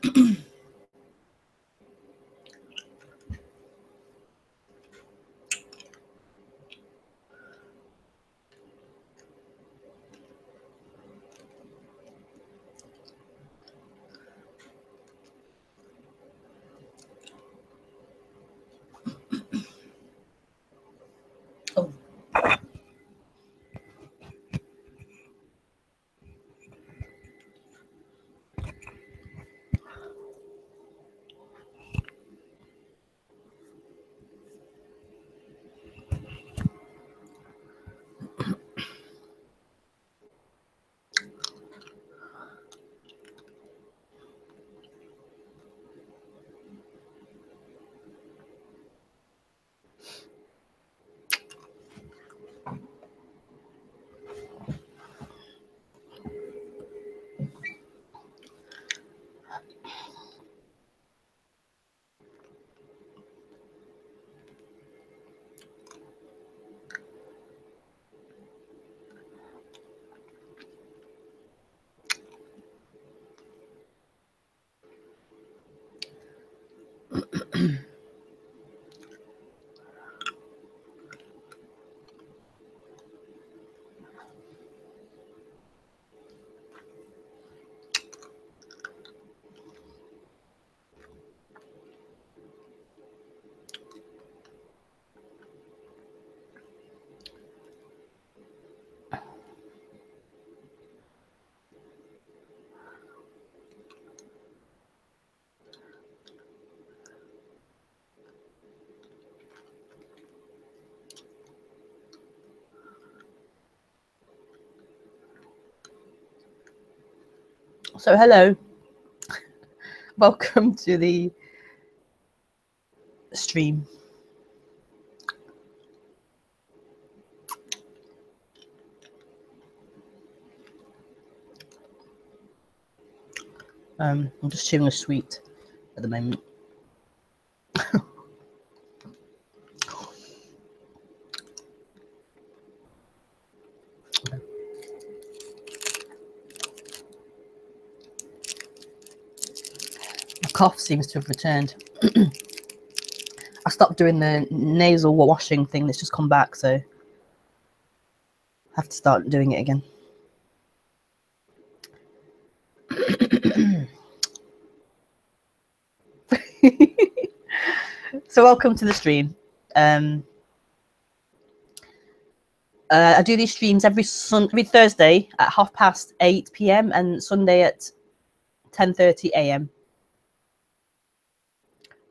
Oh. So hello, welcome to the stream. I'm just chewing a sweet at the moment. My cough seems to have returned. I stopped doing the nasal washing thing that's just come back, so I have to start doing it again. So welcome to the stream. I do these streams every Thursday at 8:30 p.m. and Sunday at 10:30 a.m.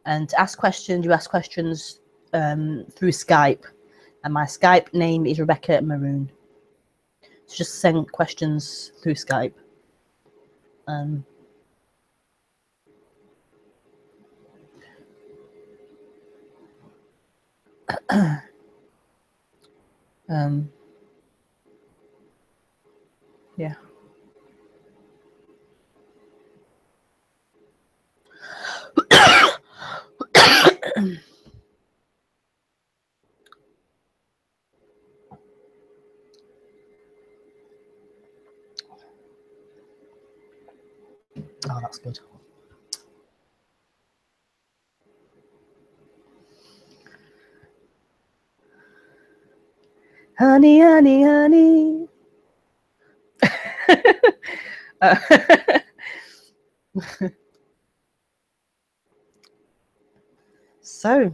And to ask questions, you ask questions through Skype, and my Skype name is Rebekah Maroon. So just send questions through Skype. Yeah. Oh, that's good. Honey, honey, honey. So,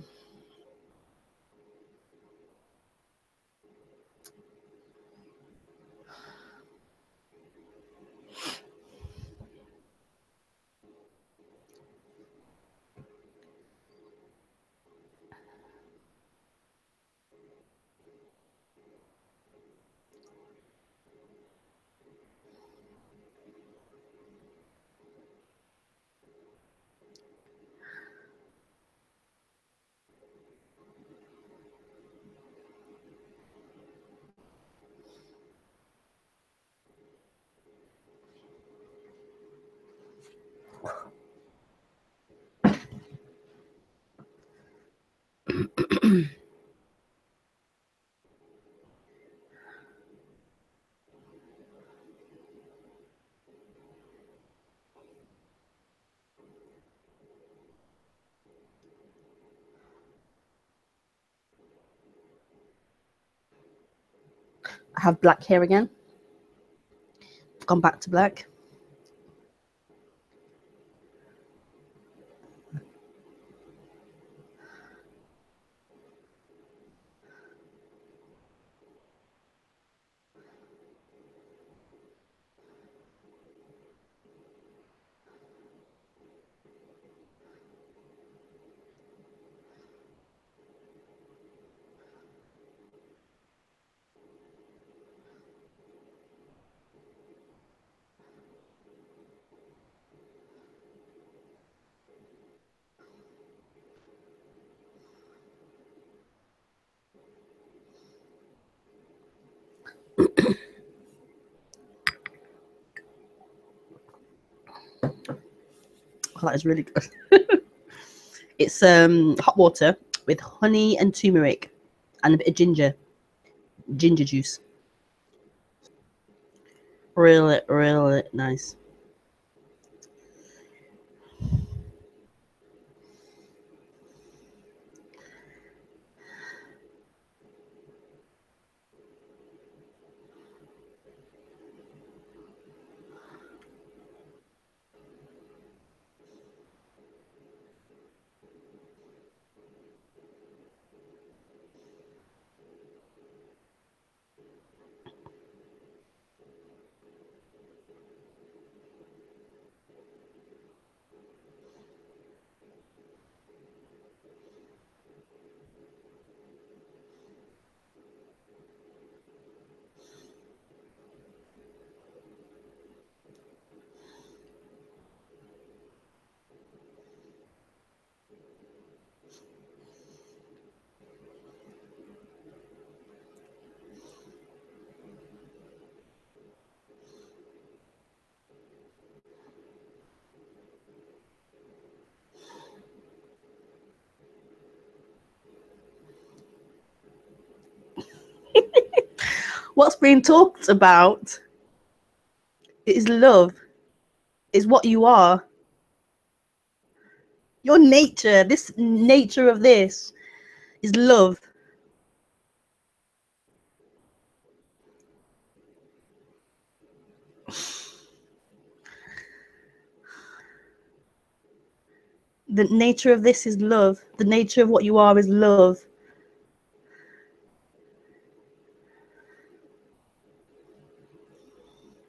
I have black hair again. I've gone back to black. Oh, that is really good. It's hot water with honey and turmeric and a bit of ginger juice. Really, really nice. What's being talked about is love, is what you are. Your nature, this nature of this is love. The nature of this is love. The nature of what you are is love.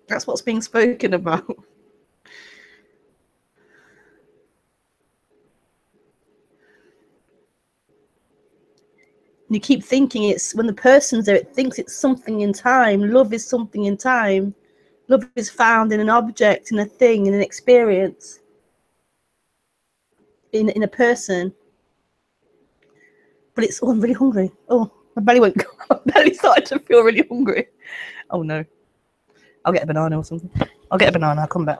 That's what's being spoken about. You keep thinking it's when the person's there, it thinks it's something in time. Love is something in time. Love is found in an object, in a thing, in an experience, in a person. But it's, oh, I'm really hungry. Oh, my belly went, my belly started to feel really hungry. Oh no. I'll get a banana or something. I'll get a banana, I'll come back.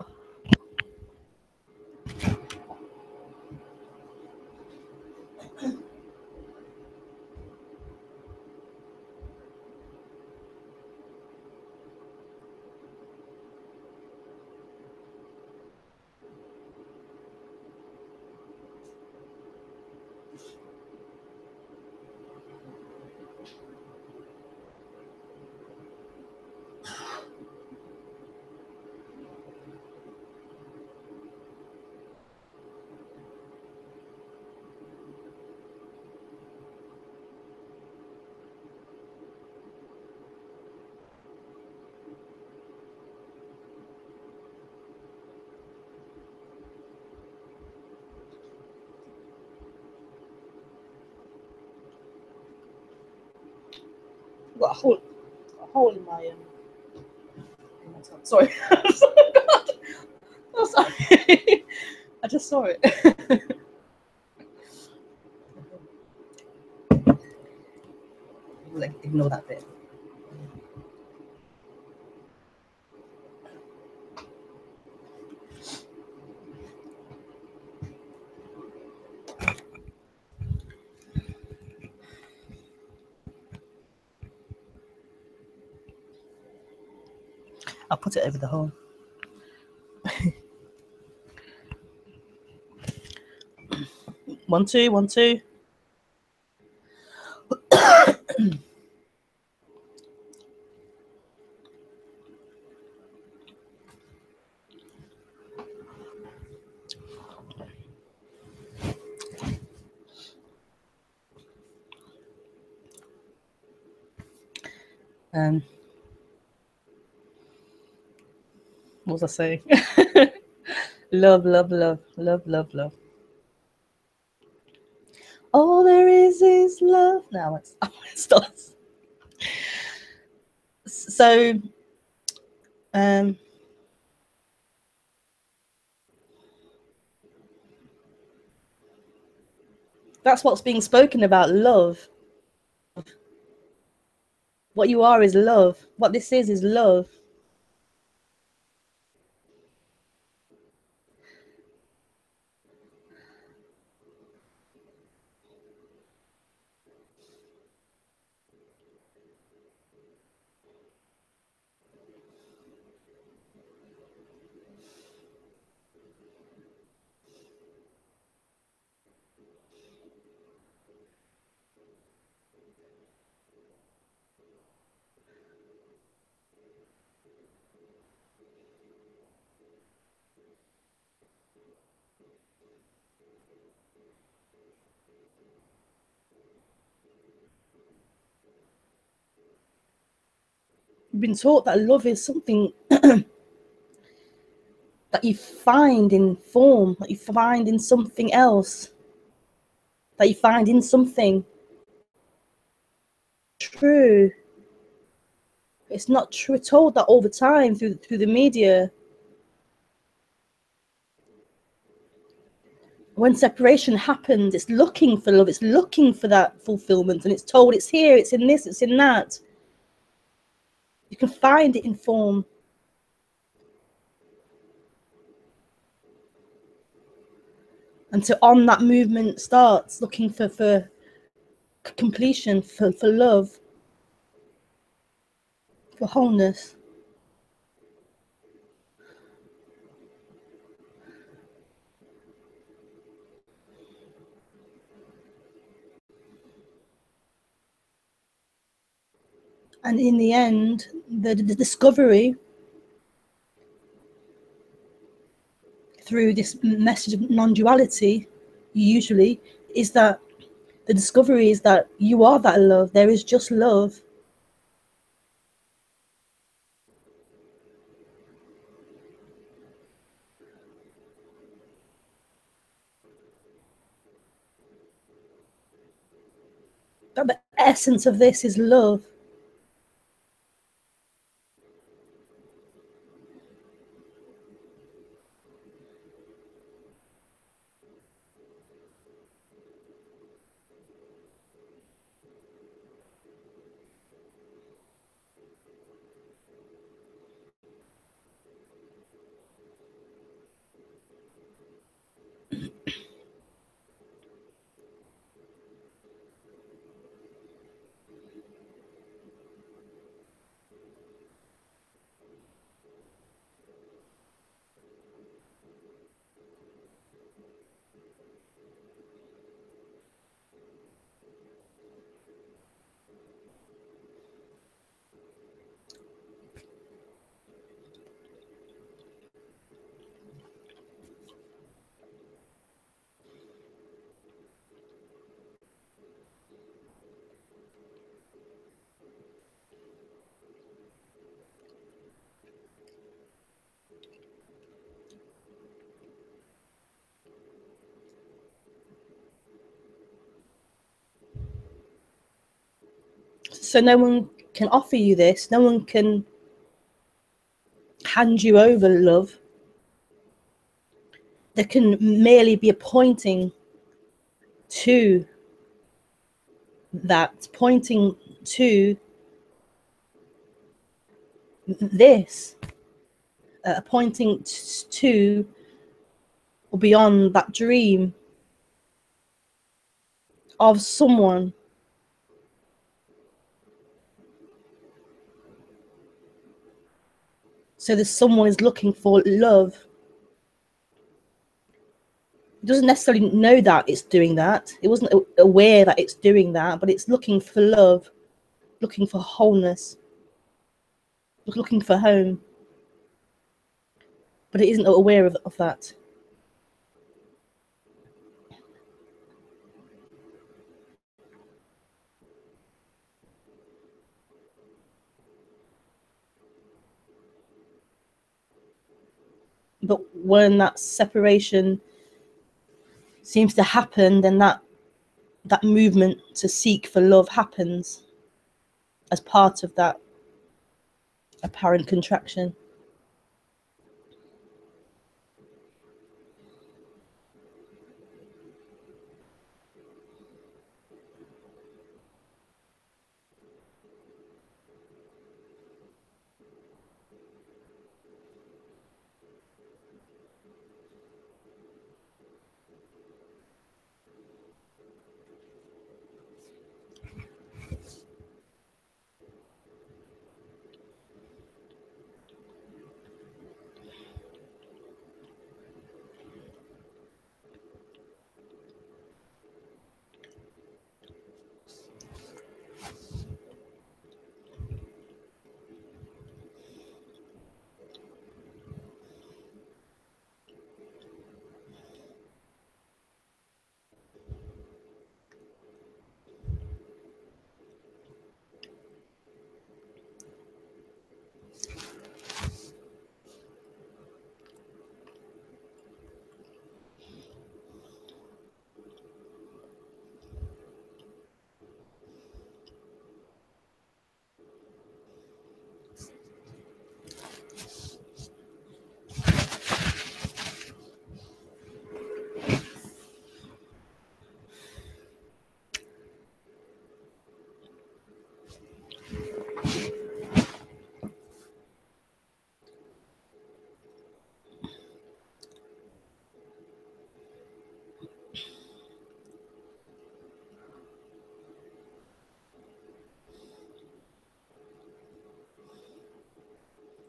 I've got a hole in my tongue. Sorry. Oh, sorry. I just saw it. Like, ignore that bit. I'll put it over the hole. 1 2 1 2. What was I saying? Love, love, love, love, love, love. All there is love. Now it starts. So, that's what's being spoken about, love. What you are is love. What this is love. You've been taught that love is something that you find in form, that you find in something else, that you find in something. True. It's not true. We're told that all the time through the media. When separation happens, it's looking for love. It's looking for that fulfillment, and it's told it's here, it's in this, it's in that. You can find it in form. And so on that movement starts looking for completion, for love, for wholeness. And in the end, the discovery through this message of non-duality, usually, is that the discovery is that you are that love. There is just love. That the essence of this is love. So no one can offer you this. No one can hand you over love. There can merely be a pointing to that, pointing to this, pointing to or beyond that dream of someone. So there's someone is looking for love. It doesn't necessarily know that it's doing that. It wasn't aware that it's doing that, but it's looking for love, looking for wholeness, looking for home. But it isn't aware of that. But when that separation seems to happen, then that movement to seek for love happens as part of that apparent contraction.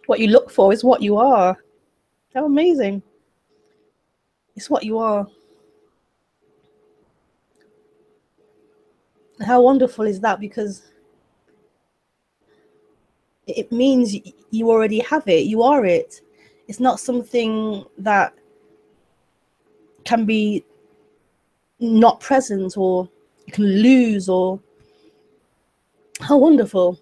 What you look for is what you are. How amazing. It's what you are. How wonderful is that? Because it means you already have it. You are it. It's not something that can be not present, or you can lose, or how wonderful.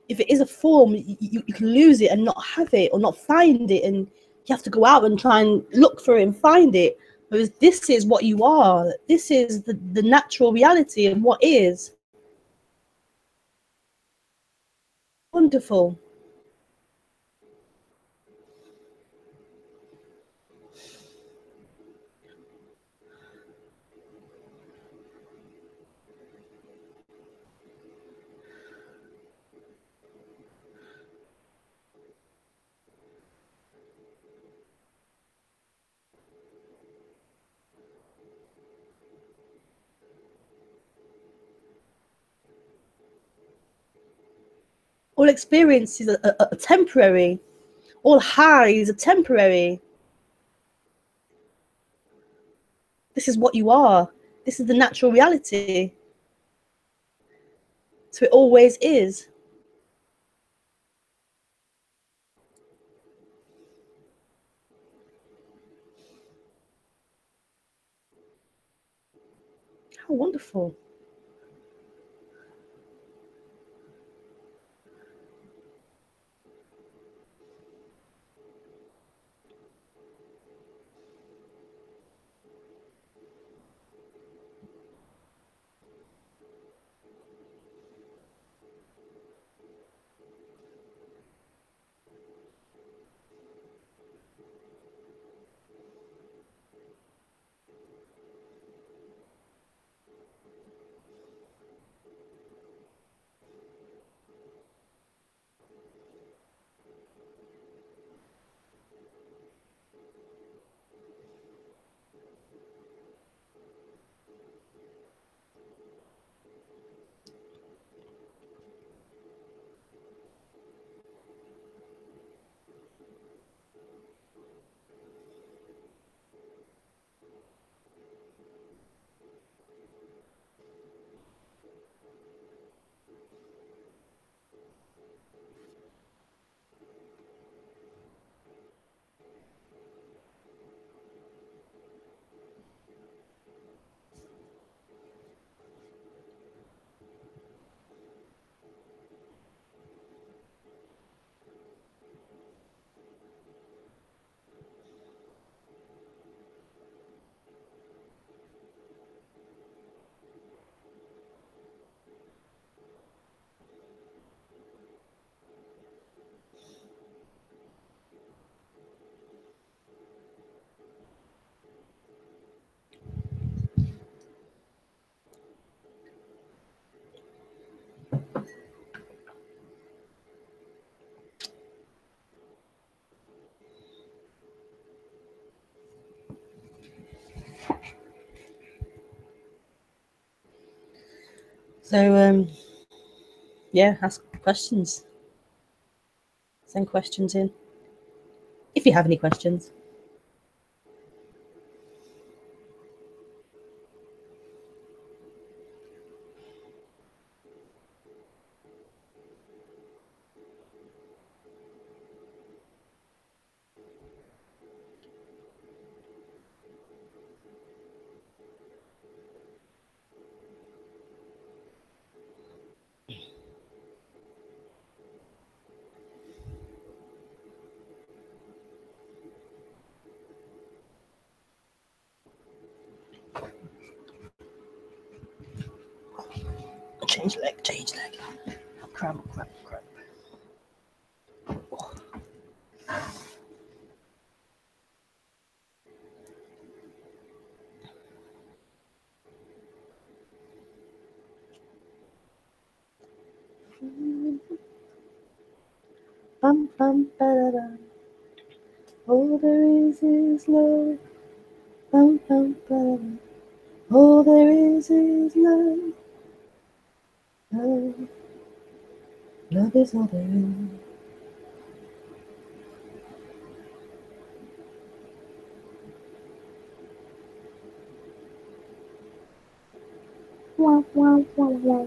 If it is a form, you can lose it and not have it, or not find it, and you have to go out and try and look for it and find it. Whereas this is what you are. This is the natural reality of what is. Wonderful. All experiences are temporary. All highs are temporary. This is what you are. This is the natural reality. So it always is. How wonderful. So yeah, ask questions. Send questions in if you have any questions. Change leg, change leg. Cramp. Bum, bum, ba-da-da. All there is love. Bum, bum, ba-da-da. All there is love. Love, love is all there is. Wah, wah, wah, wah.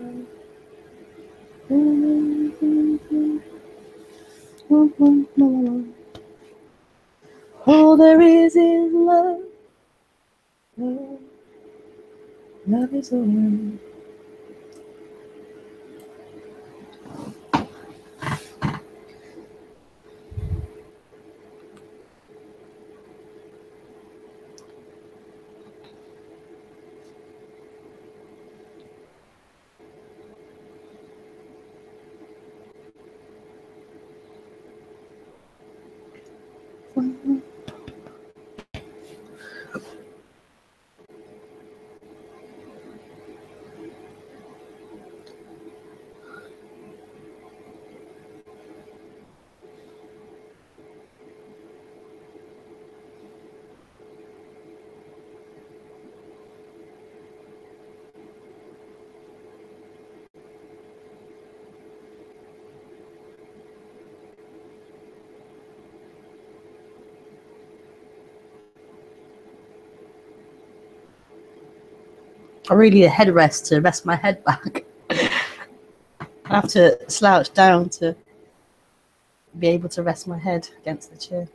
All there is love. Love, love is all there is. I really need a headrest to rest my head back. I have to slouch down to be able to rest my head against the chair.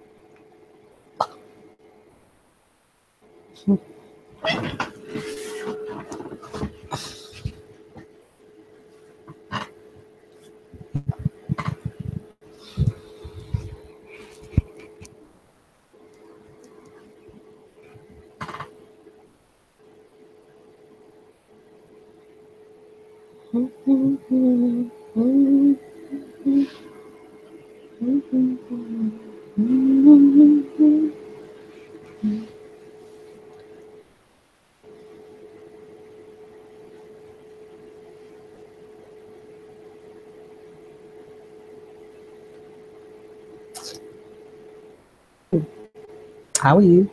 How are you?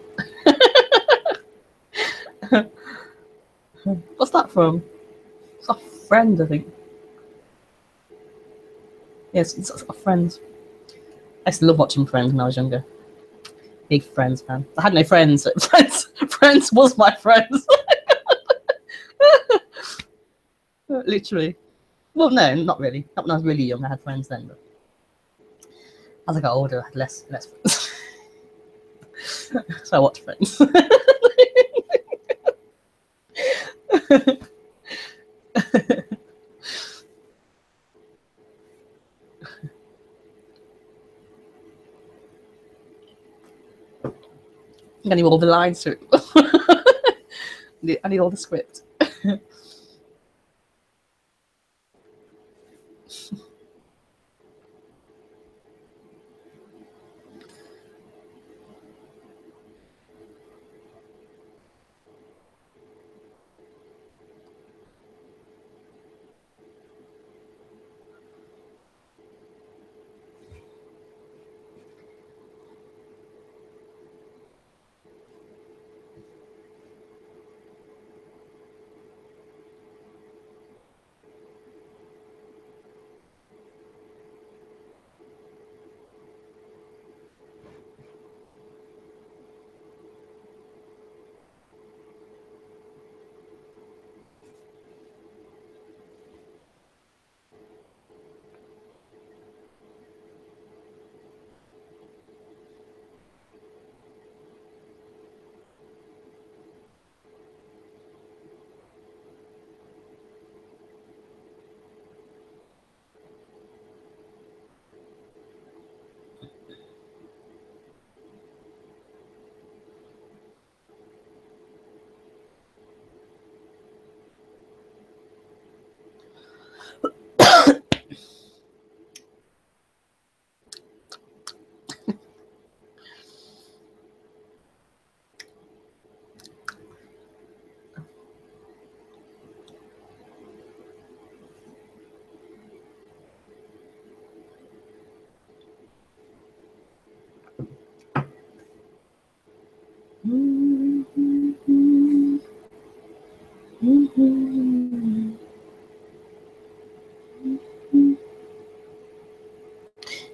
What's that from? It's a friend, I think. Yes, it's a friend. I used to love watching Friends when I was younger. Big Friends fan. I had no friends. So Friends was my friends. Literally. Well, no, not really. Not when I was really young. I had friends then, but as I got older, I had less friends. So I watched Friends. I need all the lines to it. I need all the script.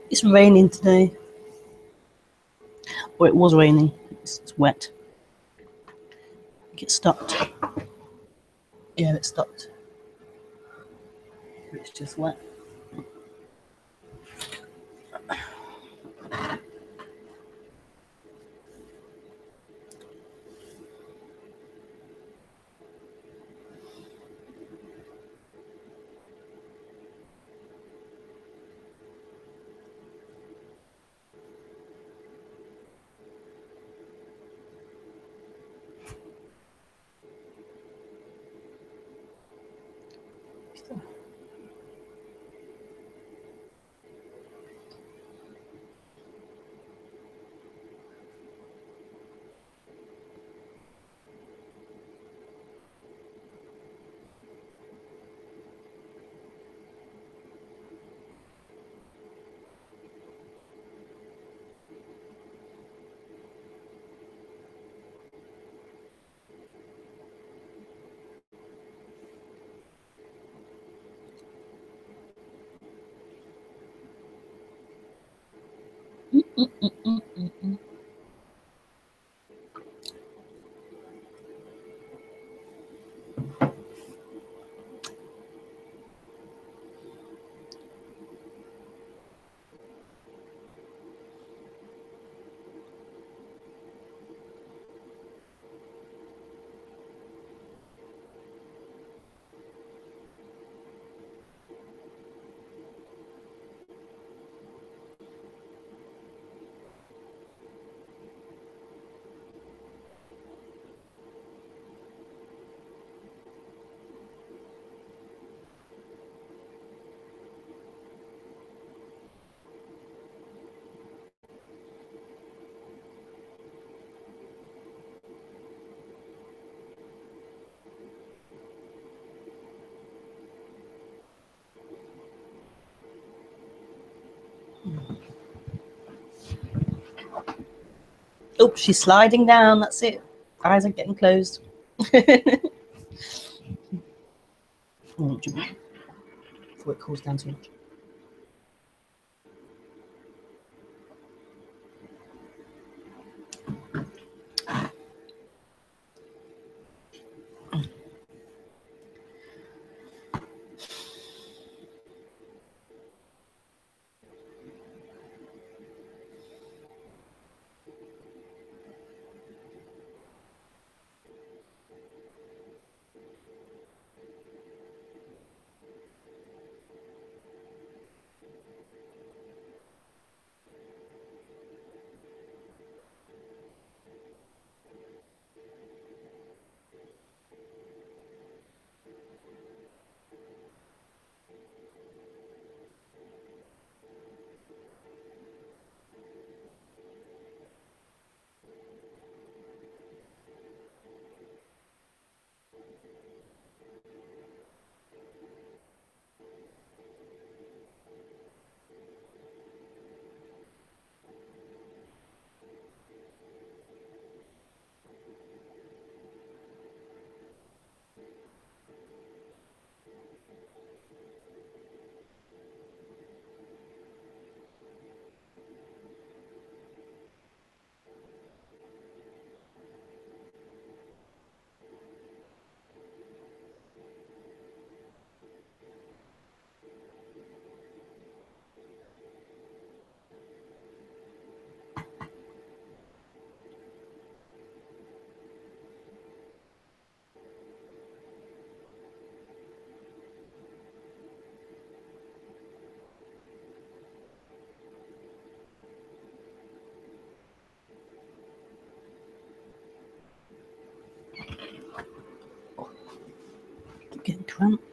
It's raining today. Or it was raining. It's wet. It stopped. Yeah, it stopped. It's just wet. Oh, she's sliding down. That's it. Eyes are getting closed. Oh, before it cools down too much. Keep getting cramped.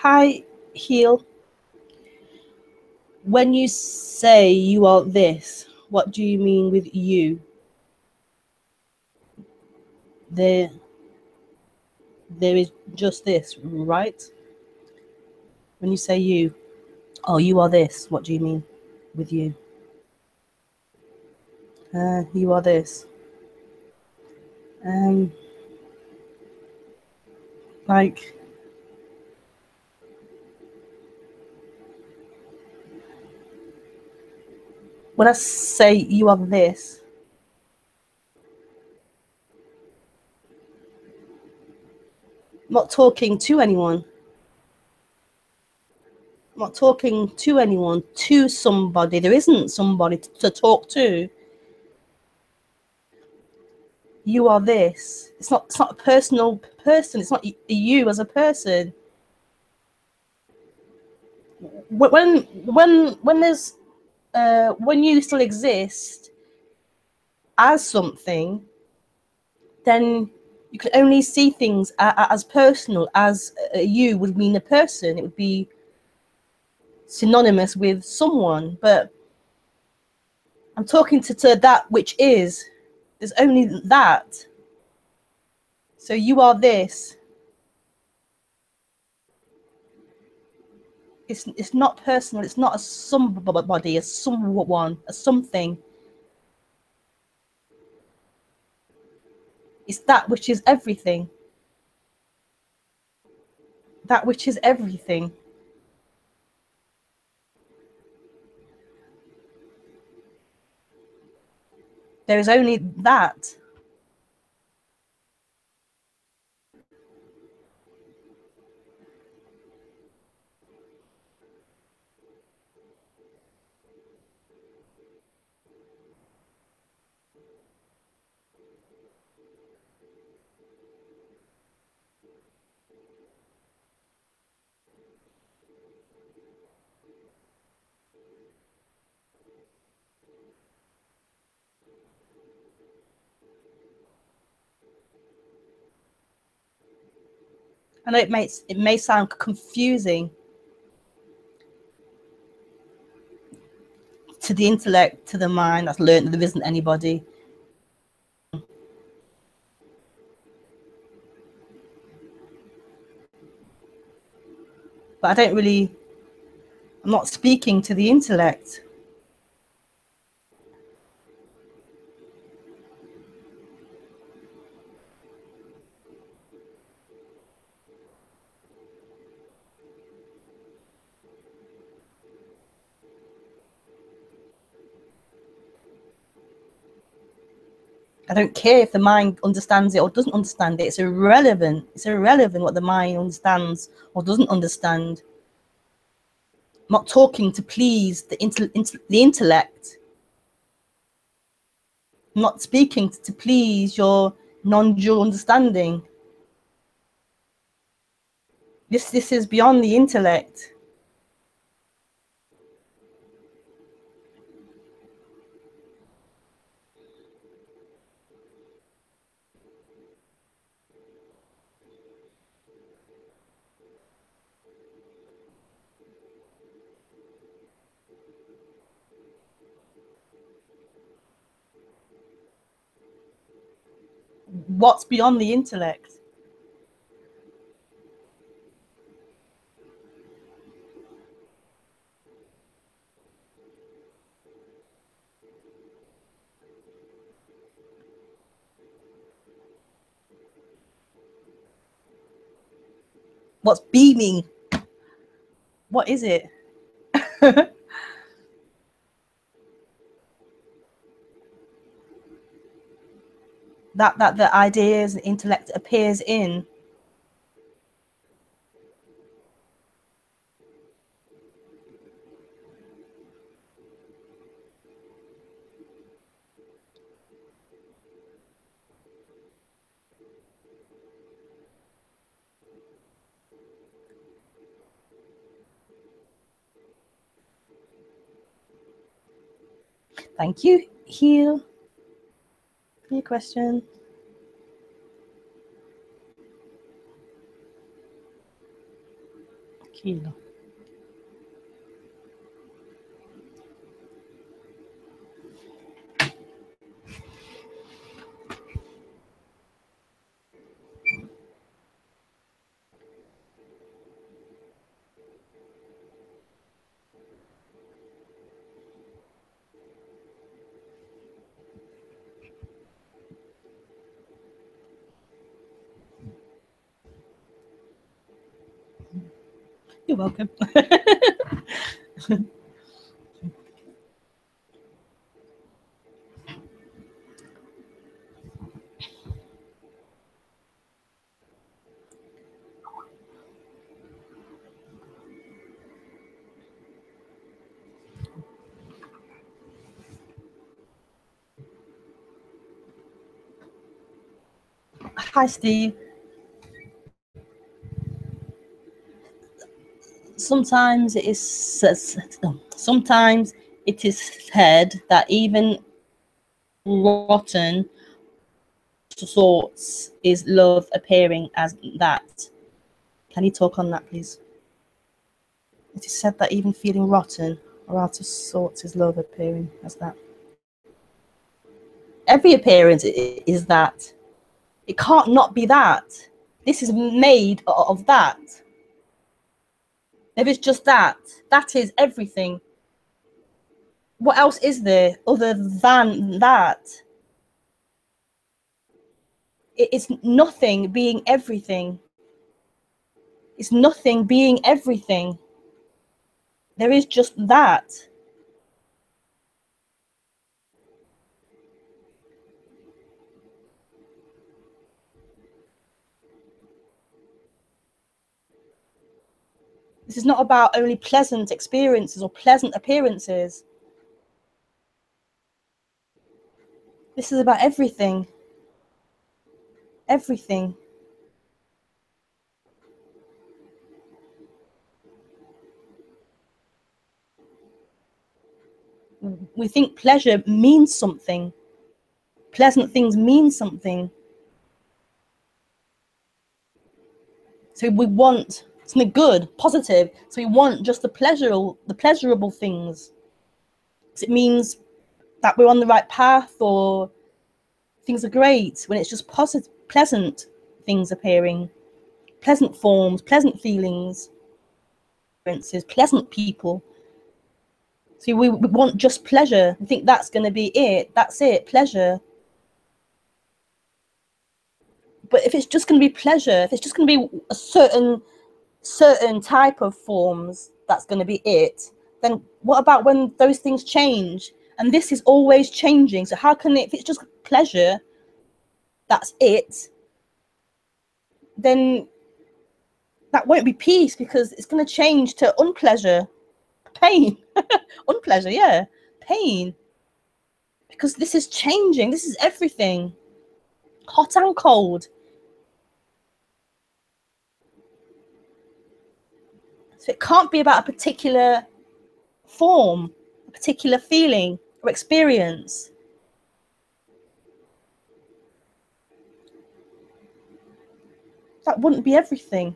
Hi, Heal. When you say you are this, what do you mean with you? There is just this, right? When you say you, oh, you are this, what do you mean with you? You are this. Like, when I say you are this, I'm not talking to anyone. I'm not talking to anyone, to somebody. There isn't somebody to talk to. You are this. It's not a personal person. It's not you as a person. When there's when you still exist as something, then you can only see things as personal. As you would mean a person. It would be synonymous with someone. But I'm talking to that which is. There's only that. So you are this. It's not personal. It's not a somebody, a someone, a something. It's that which is everything. That which is everything. There is only that. I know it may sound confusing to the intellect, to the mind that's learned that there isn't anybody. But I'm not speaking to the intellect. I don't care if the mind understands it or doesn't understand it. It's irrelevant. It's irrelevant what the mind understands or doesn't understand. I'm not talking to please the intellect. I'm not speaking to please your non-dual understanding. This is beyond the intellect. What's beyond the intellect? What's beaming? What is it? that the ideas and intellect appears in. Thank you, Heal, for your question. Tranquilo. You're welcome. Hi, Steve. Sometimes it is said that even rotten sorts is love appearing as that. Can you talk on that, please? It is said that even feeling rotten or out of sorts is love appearing as that. Every appearance is that. It can't not be that. This is made of that. If it's just that, that is everything. What else is there other than that? It's nothing being everything. It's nothing being everything. There is just that. This is not about only pleasant experiences or pleasant appearances. This is about everything. Everything. We think pleasure means something. Pleasant things mean something. So we want something good, positive. So we want just the pleasurable things. It means that we're on the right path or things are great when it's just positive, pleasant things appearing, pleasant forms, pleasant feelings, pleasant people. So we want just pleasure. We think that's going to be it. That's it, pleasure. But if it's just going to be pleasure, if it's just going to be a certain type of forms, that's going to be it. Then what about when those things change? And this is always changing. So how can it, if it's just pleasure, that's it, then that won't be peace, because it's going to change to unpleasure, pain. Unpleasure, yeah, pain, because this is changing. This is everything, hot and cold. So it can't be about a particular form, a particular feeling or experience. That wouldn't be everything.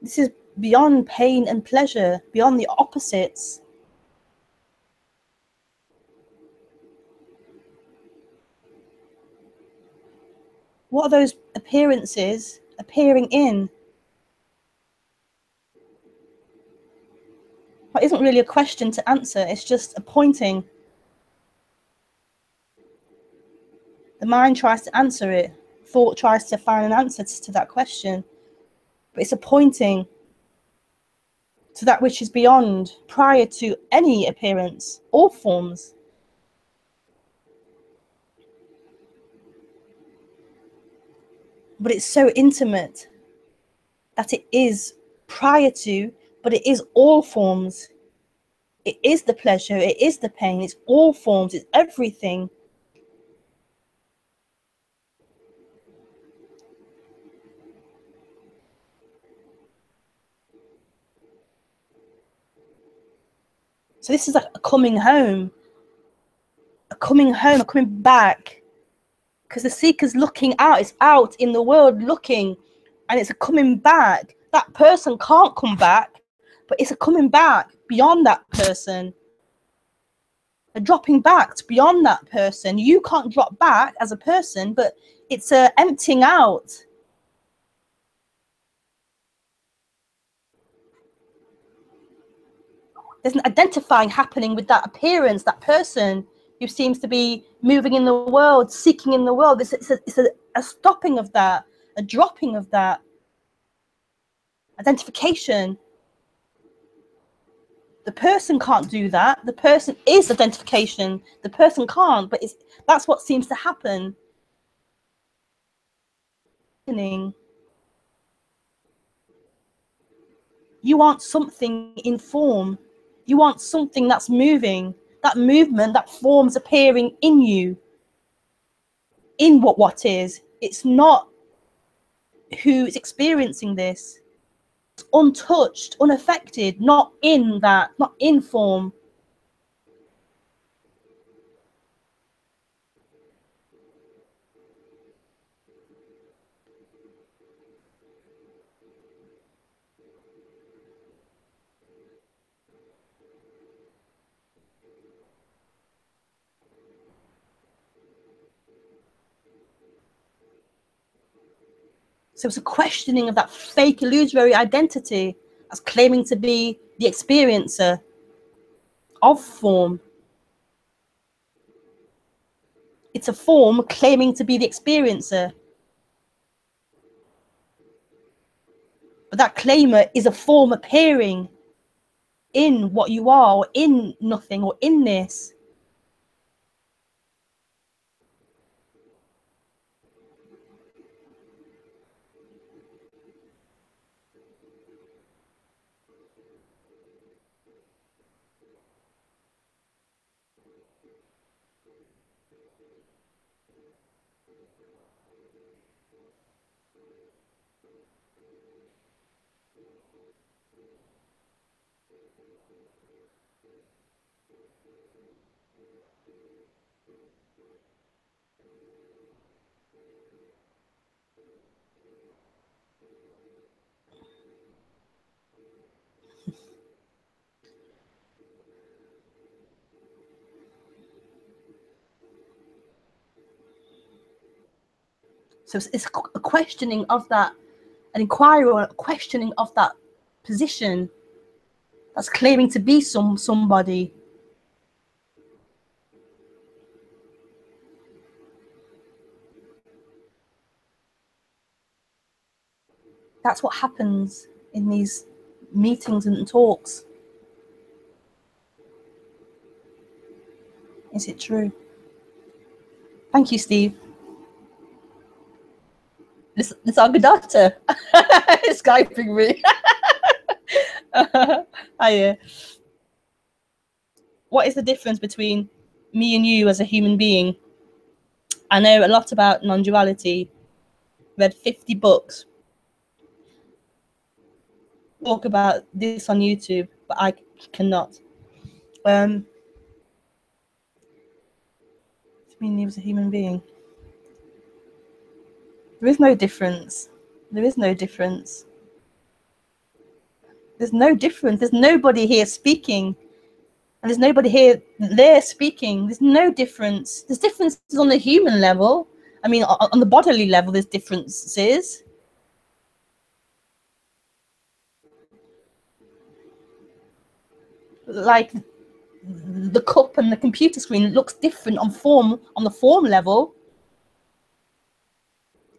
This is beyond pain and pleasure, beyond the opposites. What are those appearances appearing in? Well, it isn't really a question to answer, it's just a pointing. The mind tries to answer it. Thought tries to find an answer to that question. But it's a pointing to that which is beyond, prior to any appearance, all forms. But it's so intimate that it is prior to, but it is all forms. It is the pleasure, it is the pain, it's all forms, it's everything. So this is like a coming home, a coming home, a coming back. Because the seeker's looking out, it's out in the world looking, and it's a coming back. That person can't come back, but it's a coming back beyond that person. A dropping back to beyond that person. You can't drop back as a person, but it's a emptying out. There's an identifying happening with that appearance, that person who seems to be moving in the world, seeking in the world. It's a stopping of that, a dropping of that. Identification. The person can't do that. The person is identification. The person can't, but that's what seems to happen. You want something in form. You want something that's moving. That movement, that form's appearing in you. In what is. It's not who is experiencing this. It's untouched, unaffected, not in that, not in form. So it's a questioning of that fake illusory identity as claiming to be the experiencer of form. It's a form claiming to be the experiencer. But that claimer is a form appearing in what you are, or in nothing, or in this. So it's a questioning of that, an inquiry or a questioning of that position that's claiming to be somebody. That's what happens in these meetings and talks. Is it true? Thank you, Steve. This is our good daughter. It's Skyping me. Hiya. What is the difference between me and you as a human being? I know a lot about non-duality. Read 50 books. Talk about this on YouTube, but I cannot. Me and you as a human being. There is no difference. There is no difference. There's no difference. There's nobody here speaking. And there's nobody here there speaking. There's no difference. There's differences on the human level. I mean, on the bodily level, there's differences. Like the cup and the computer screen looks different on the form level.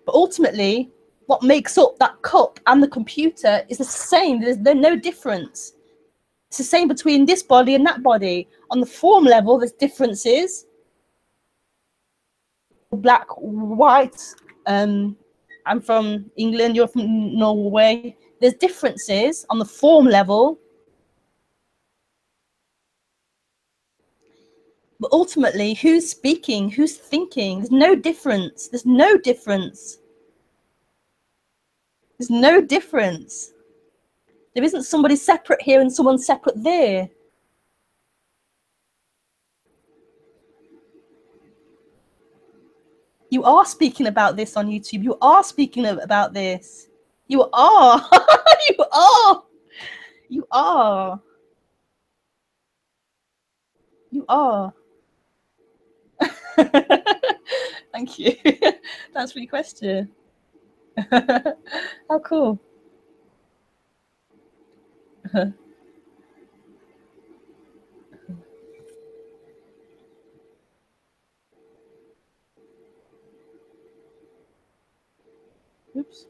But ultimately, what makes up that cup and the computer is the same. There's no difference. It's the same between this body and that body. On the form level, there's differences. Black, white. I'm from England. You're from Norway. There's differences on the form level. But ultimately, who's speaking? Who's thinking? There's no difference. There's no difference. There's no difference. There isn't somebody separate here and someone separate there. You are speaking about this on YouTube. You are speaking about this. You are. You are. You are. You are. Thank you. That's your question. How cool. Oops.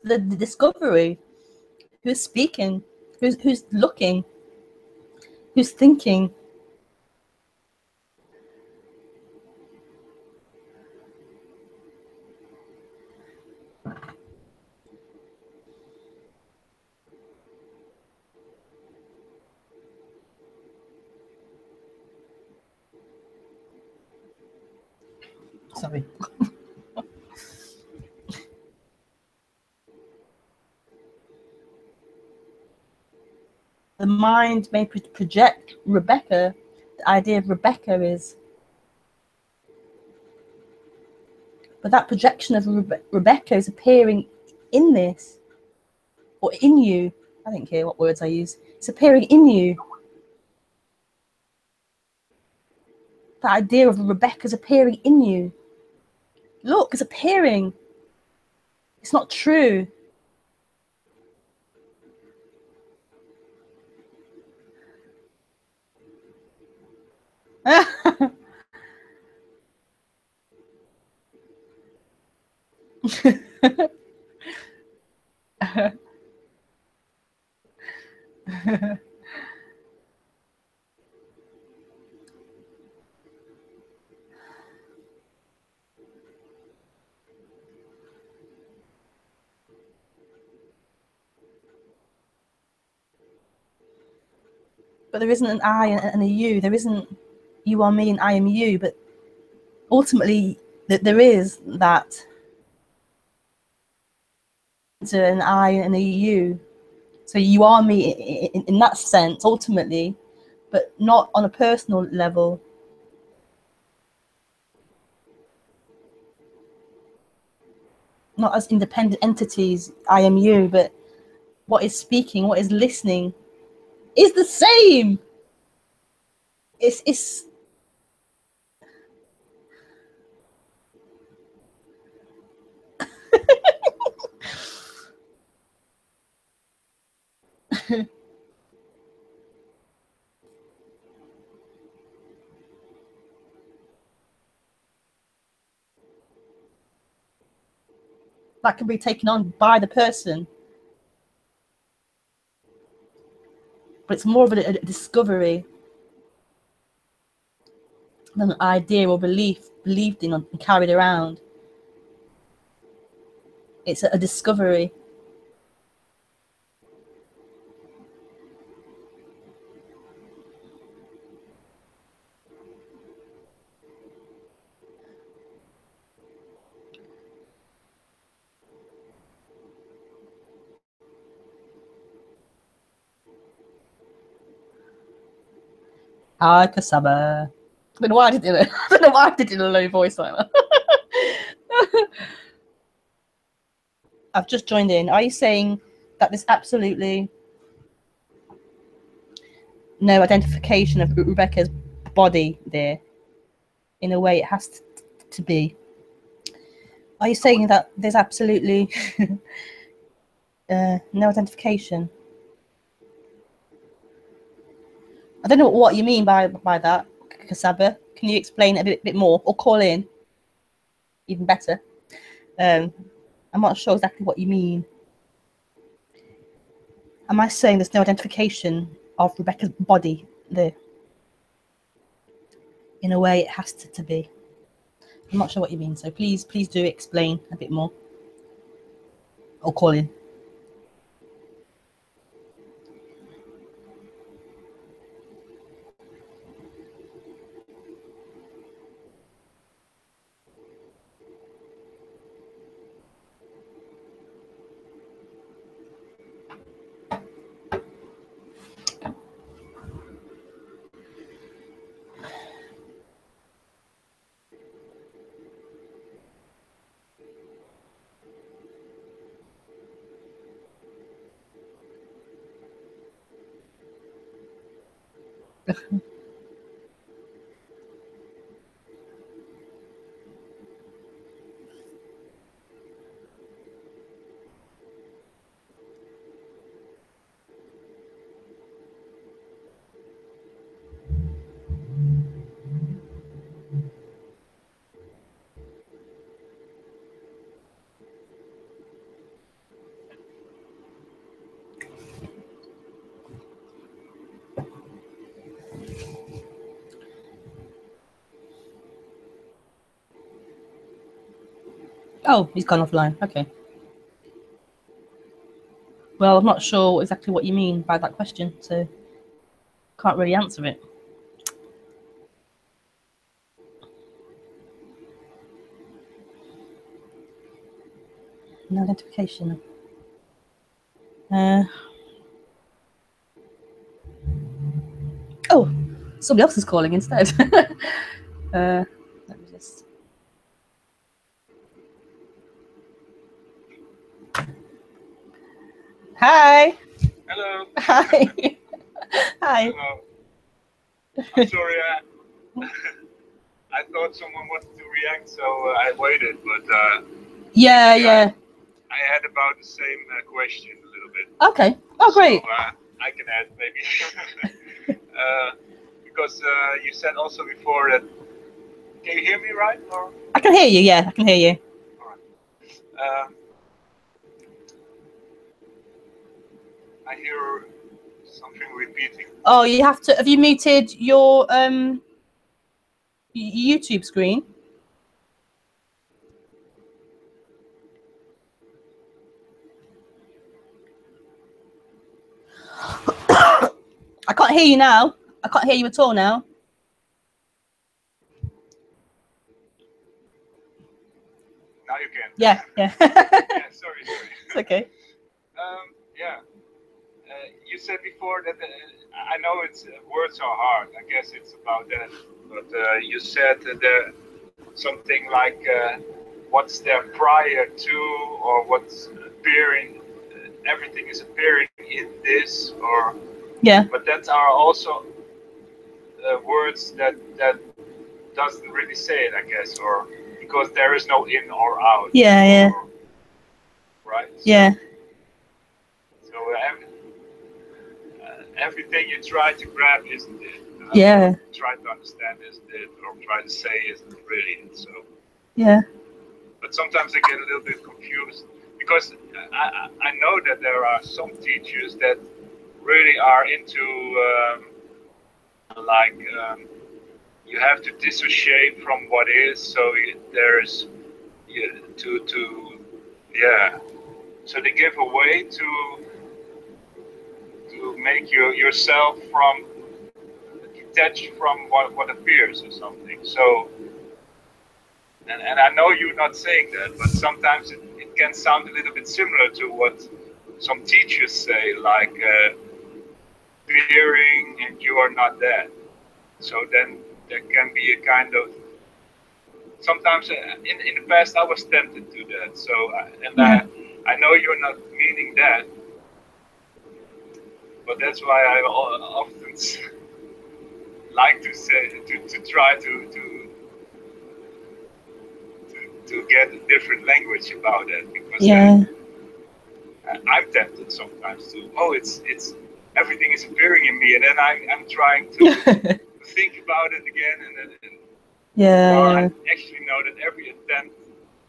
The discovery. Who's speaking? Who's looking? Who's thinking? Sorry. The mind may project Rebekah. The idea of Rebekah is, but that projection of Rebekah is appearing in this, or in you. I don't care what words I use. It's appearing in you. The idea of Rebekah is appearing in you. Look, it's appearing. It's not true. But there isn't an I and a you. There isn't you are me and I am you. But ultimately, there is that. An I and a you. So you are me in that sense, ultimately, but not on a personal level. Not as independent entities, I am you, but what is speaking, what is listening is the same. It's that can be taken on by the person. But it's more of a discovery than an idea or believed in and carried around. It's a discovery. Hi, Kasaba. I don't know why I did it. I don't know why I did it in a low voice like that. I've just joined in. Are you saying that there's absolutely no identification of Rebekah's body there in a way it has to be? Are you saying that there's absolutely no identification? I don't know what you mean by that, Kasaba. Can you explain a bit more, or call in? Even better. I'm not sure exactly what you mean. Am I saying there's no identification of Rebekah's body there in a way it has to be? I'm not sure what you mean. So please do explain a bit more. Or call in. Oh, he's gone offline. Okay. Well, I'm not sure exactly what you mean by that question, so can't really answer it. No identification. Oh, somebody else is calling instead. Let me just. Hi. Hello. Hi. Hi. Hello. I'm sorry. I thought someone wanted to react, so I waited. But yeah. I had about the same question a little bit. Okay. Oh, great. So, I can add maybe. Because you said also before that. Can you hear me right? Or? I can hear you. Yeah, I can hear you. All right. I hear something repeating. Oh, you have to. Have you muted your YouTube screen? I can't hear you now. I can't hear you at all now. Now you can. Yeah. Yeah, sorry. It's okay. Yeah. You said before that I know it's words are hard. I guess it's about that. But you said that something like what's there prior to, or what's appearing. Everything is appearing in this, or yeah. But that are also words that doesn't really say it, I guess, or because there is no in or out. Yeah. Or, right. Yeah. So everything you try to grab isn't it. Yeah. Try to understand isn't it, or try to say isn't really it. So. Yeah. But sometimes I get a little bit confused because I know that there are some teachers that really are into you have to dissociate from what is. So there's So they give a way to make yourself from detached from what appears or something. So. And I know you're not saying that, but sometimes it can sound a little bit similar to what some teachers say, like appearing and you are not that. So then there can be a kind of. Sometimes in the past I was tempted to that. So I know you're not meaning that, but that's why I often like to say to try to get a different language about it, because I'm tempted sometimes to it's everything is appearing in me, and then I'm trying to think about it again, and I actually know that every attempt,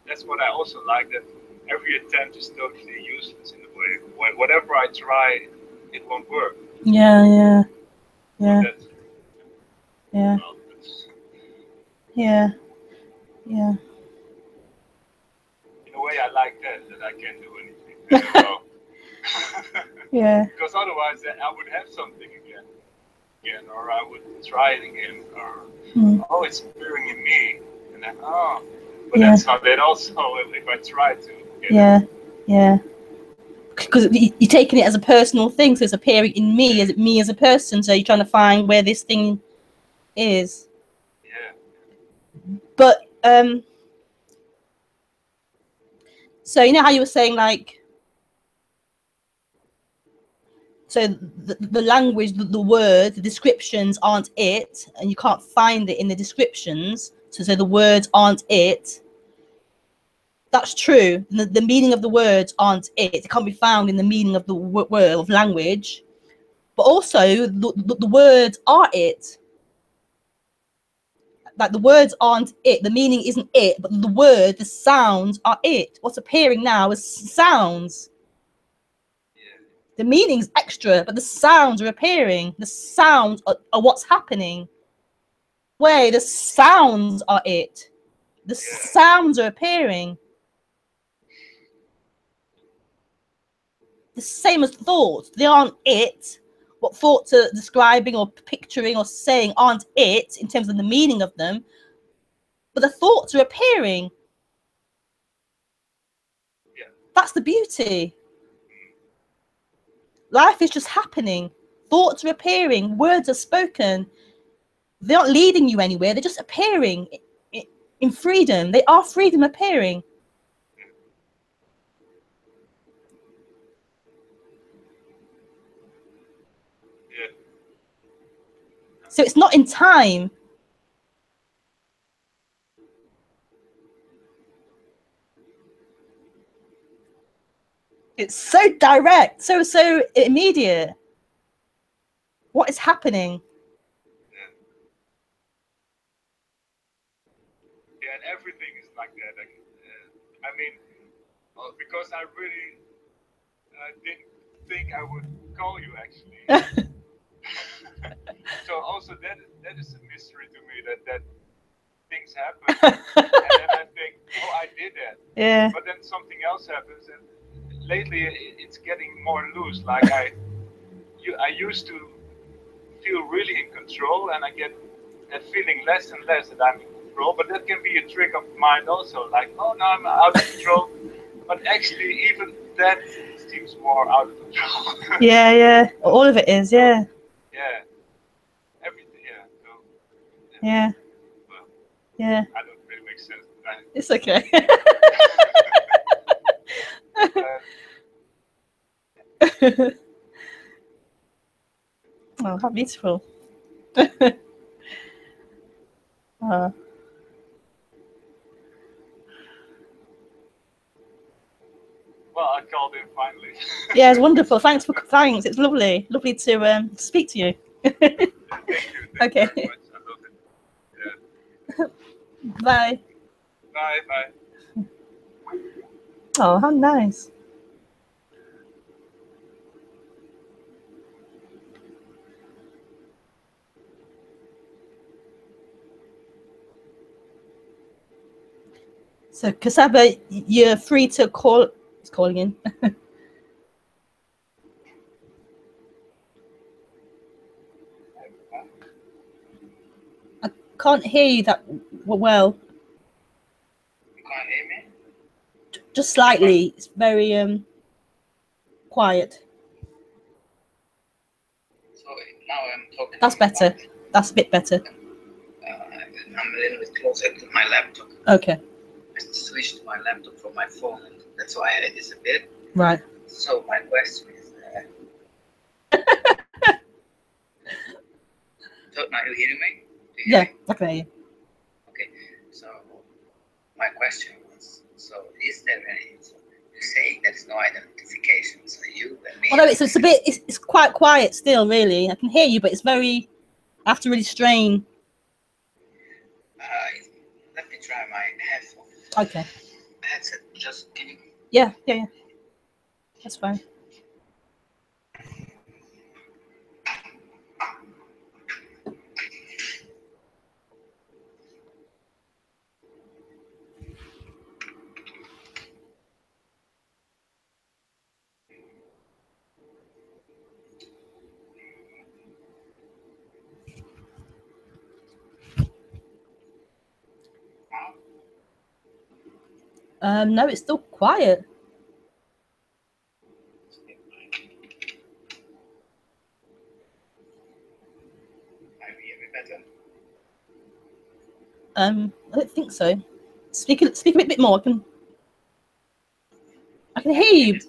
that's what I also like, that every attempt is totally useless in a way. Whatever I try, it won't work. Yeah. Well, Yeah. In a way, I like that I can't do anything. I don't know. Yeah. Because otherwise, I would have something again, or I would try it again, or oh, it's appearing in me, and then but that's not it. Also, if I try to. Yeah. Because you're taking it as a personal thing, so it's appearing in me, as me as a person. So you're trying to find where this thing is. Yeah. But so you know how you were saying, like, so the language, the word, the descriptions aren't it, and you can't find it in the descriptions. So the words aren't it. That's true. The meaning of the words aren't it. It can't be found in the meaning of the word of language. But also, the words are it. Like, the words aren't it. The meaning isn't it, but the word, the sounds are it. What's appearing now is sounds. The meaning's extra, but the sounds are appearing. The sounds are what's happening. Wait, the sounds are it. The sounds are appearing. The same as thoughts. They aren't it. What thoughts are describing or picturing or saying aren't it in terms of the meaning of them. But the thoughts are appearing. Yeah. That's the beauty. Life is just happening. Thoughts are appearing. Words are spoken. They aren't leading you anywhere. They're just appearing in freedom. They are freedom appearing. Yeah. So it's not in time. It's so direct, so immediate. What is happening? Yeah, and everything is like that. I mean, because I really didn't think I would call you actually. So also that is a mystery to me that things happen, and then I think, oh, I did that. Yeah. But then something else happens, and lately it's getting more loose. Like I used to feel really in control, and I get that feeling less and less that I'm in control. But that can be a trick of mind also. Like, oh, now I'm out of control. But actually, even that seems more out of control. Yeah. All of it is, yeah. Yeah. Everything, yeah. So, yeah. Well, yeah. I don't really make sense. It's okay. Oh, how beautiful. Oh. Well, I called in finally. Yeah, it's wonderful. Thanks. It's lovely to speak to you. Thank you. Thank Okay. you very much. I love it. Yeah. Bye. Bye. Oh, how nice. So, Kasaba, you're free to call. It's calling in. I can't hear you that well. You can't hear me? Just slightly. It's very quiet. So now I'm talking. That's better. That's a bit better. I'm a little bit closer to my laptop. Okay. I switched my laptop from my phone, and that's why I disappeared. Right. So my question is, so now you hearing me? Yeah, I can hear you. Okay. So my question was, so is there any? So you're saying there's no identification, so you and me. Although it's a bit, it's quite quiet still. Really, I can hear you, but it's very. I have to really strain. Let me try my headphone. Okay. Headset, just can you? Yeah. That's fine. No, it's still quiet. I don't think so. Speak a bit more. I can hear you.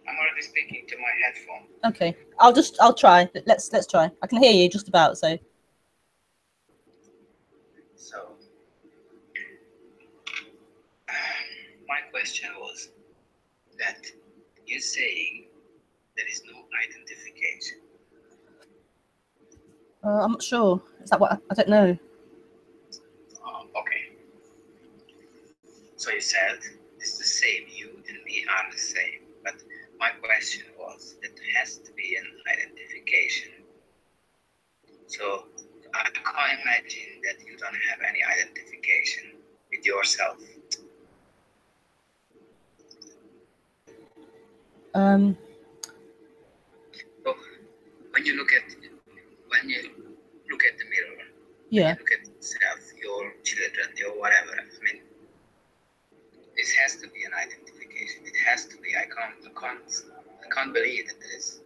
I'm already speaking to my headphone. Okay, I'll try. Let's try. I can hear you just about. So my question was that you're saying there is no identification. I'm not sure. Is that what I don't know? Okay. So you said it's the same. You and me are the same. But my question was that there has to be an identification. So I can't imagine that you don't have any identification with yourself. So when you look at the mirror, yeah. when you look at yourself, your children, your whatever. I mean, this has to be an identification. It has to be. I can't believe that there is.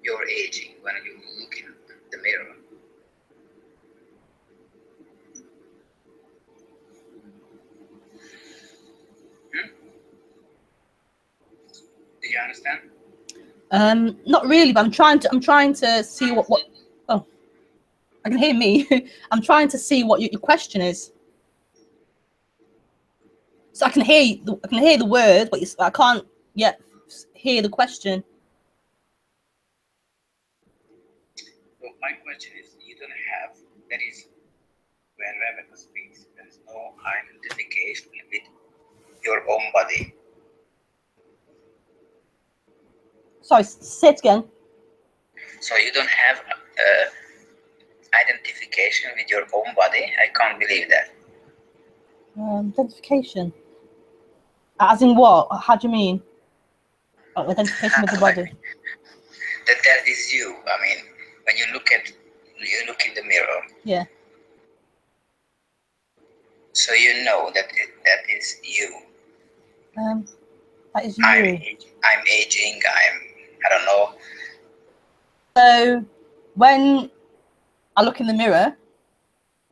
You're aging when you look in the mirror. Do you understand? Not really, but I'm trying to see what. Oh, I can hear me. I'm trying to see what your question is. So I can hear the word, but I can't yet hear the question. So my question is, you don't have. That is when Rebekah speaks. There is no identification with your own body. Sorry, say it again. So you don't have identification with your own body? I can't believe that. Identification? As in what? How do you mean? Oh, identification with the body. That is you. I mean, when you look in the mirror. Yeah. So you know that is you. That is you. I'm aging. I don't know. So when I look in the mirror,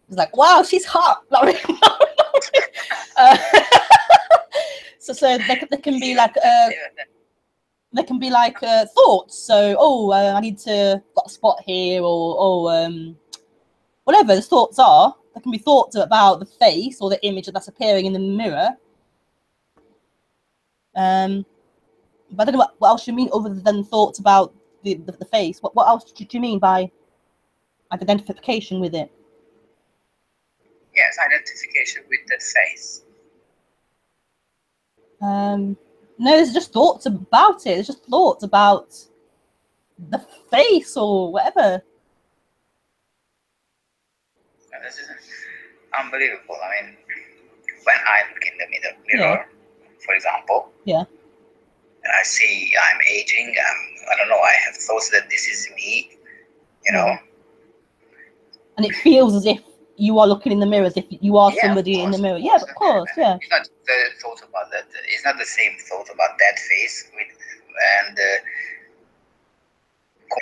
it's like, wow, she's hot. So there can be like there can be like thoughts. So I need to got a spot here, or whatever the thoughts are. There can be thoughts about the face or the image that's appearing in the mirror. But I don't know what else you mean other than thoughts about the face. What else do you mean by identification with it? Yes, identification with the face. No, there's just thoughts about it. There's just thoughts about the face or whatever. This is unbelievable. I mean, when I look in the mirror, for example, and I see I'm aging, I don't know, I have thoughts that this is me, you know. And it feels as if you are looking in the mirror, as if you are somebody in the mirror. Yeah, of course, yeah. It's not the thought about that. It's not the same thought about that face and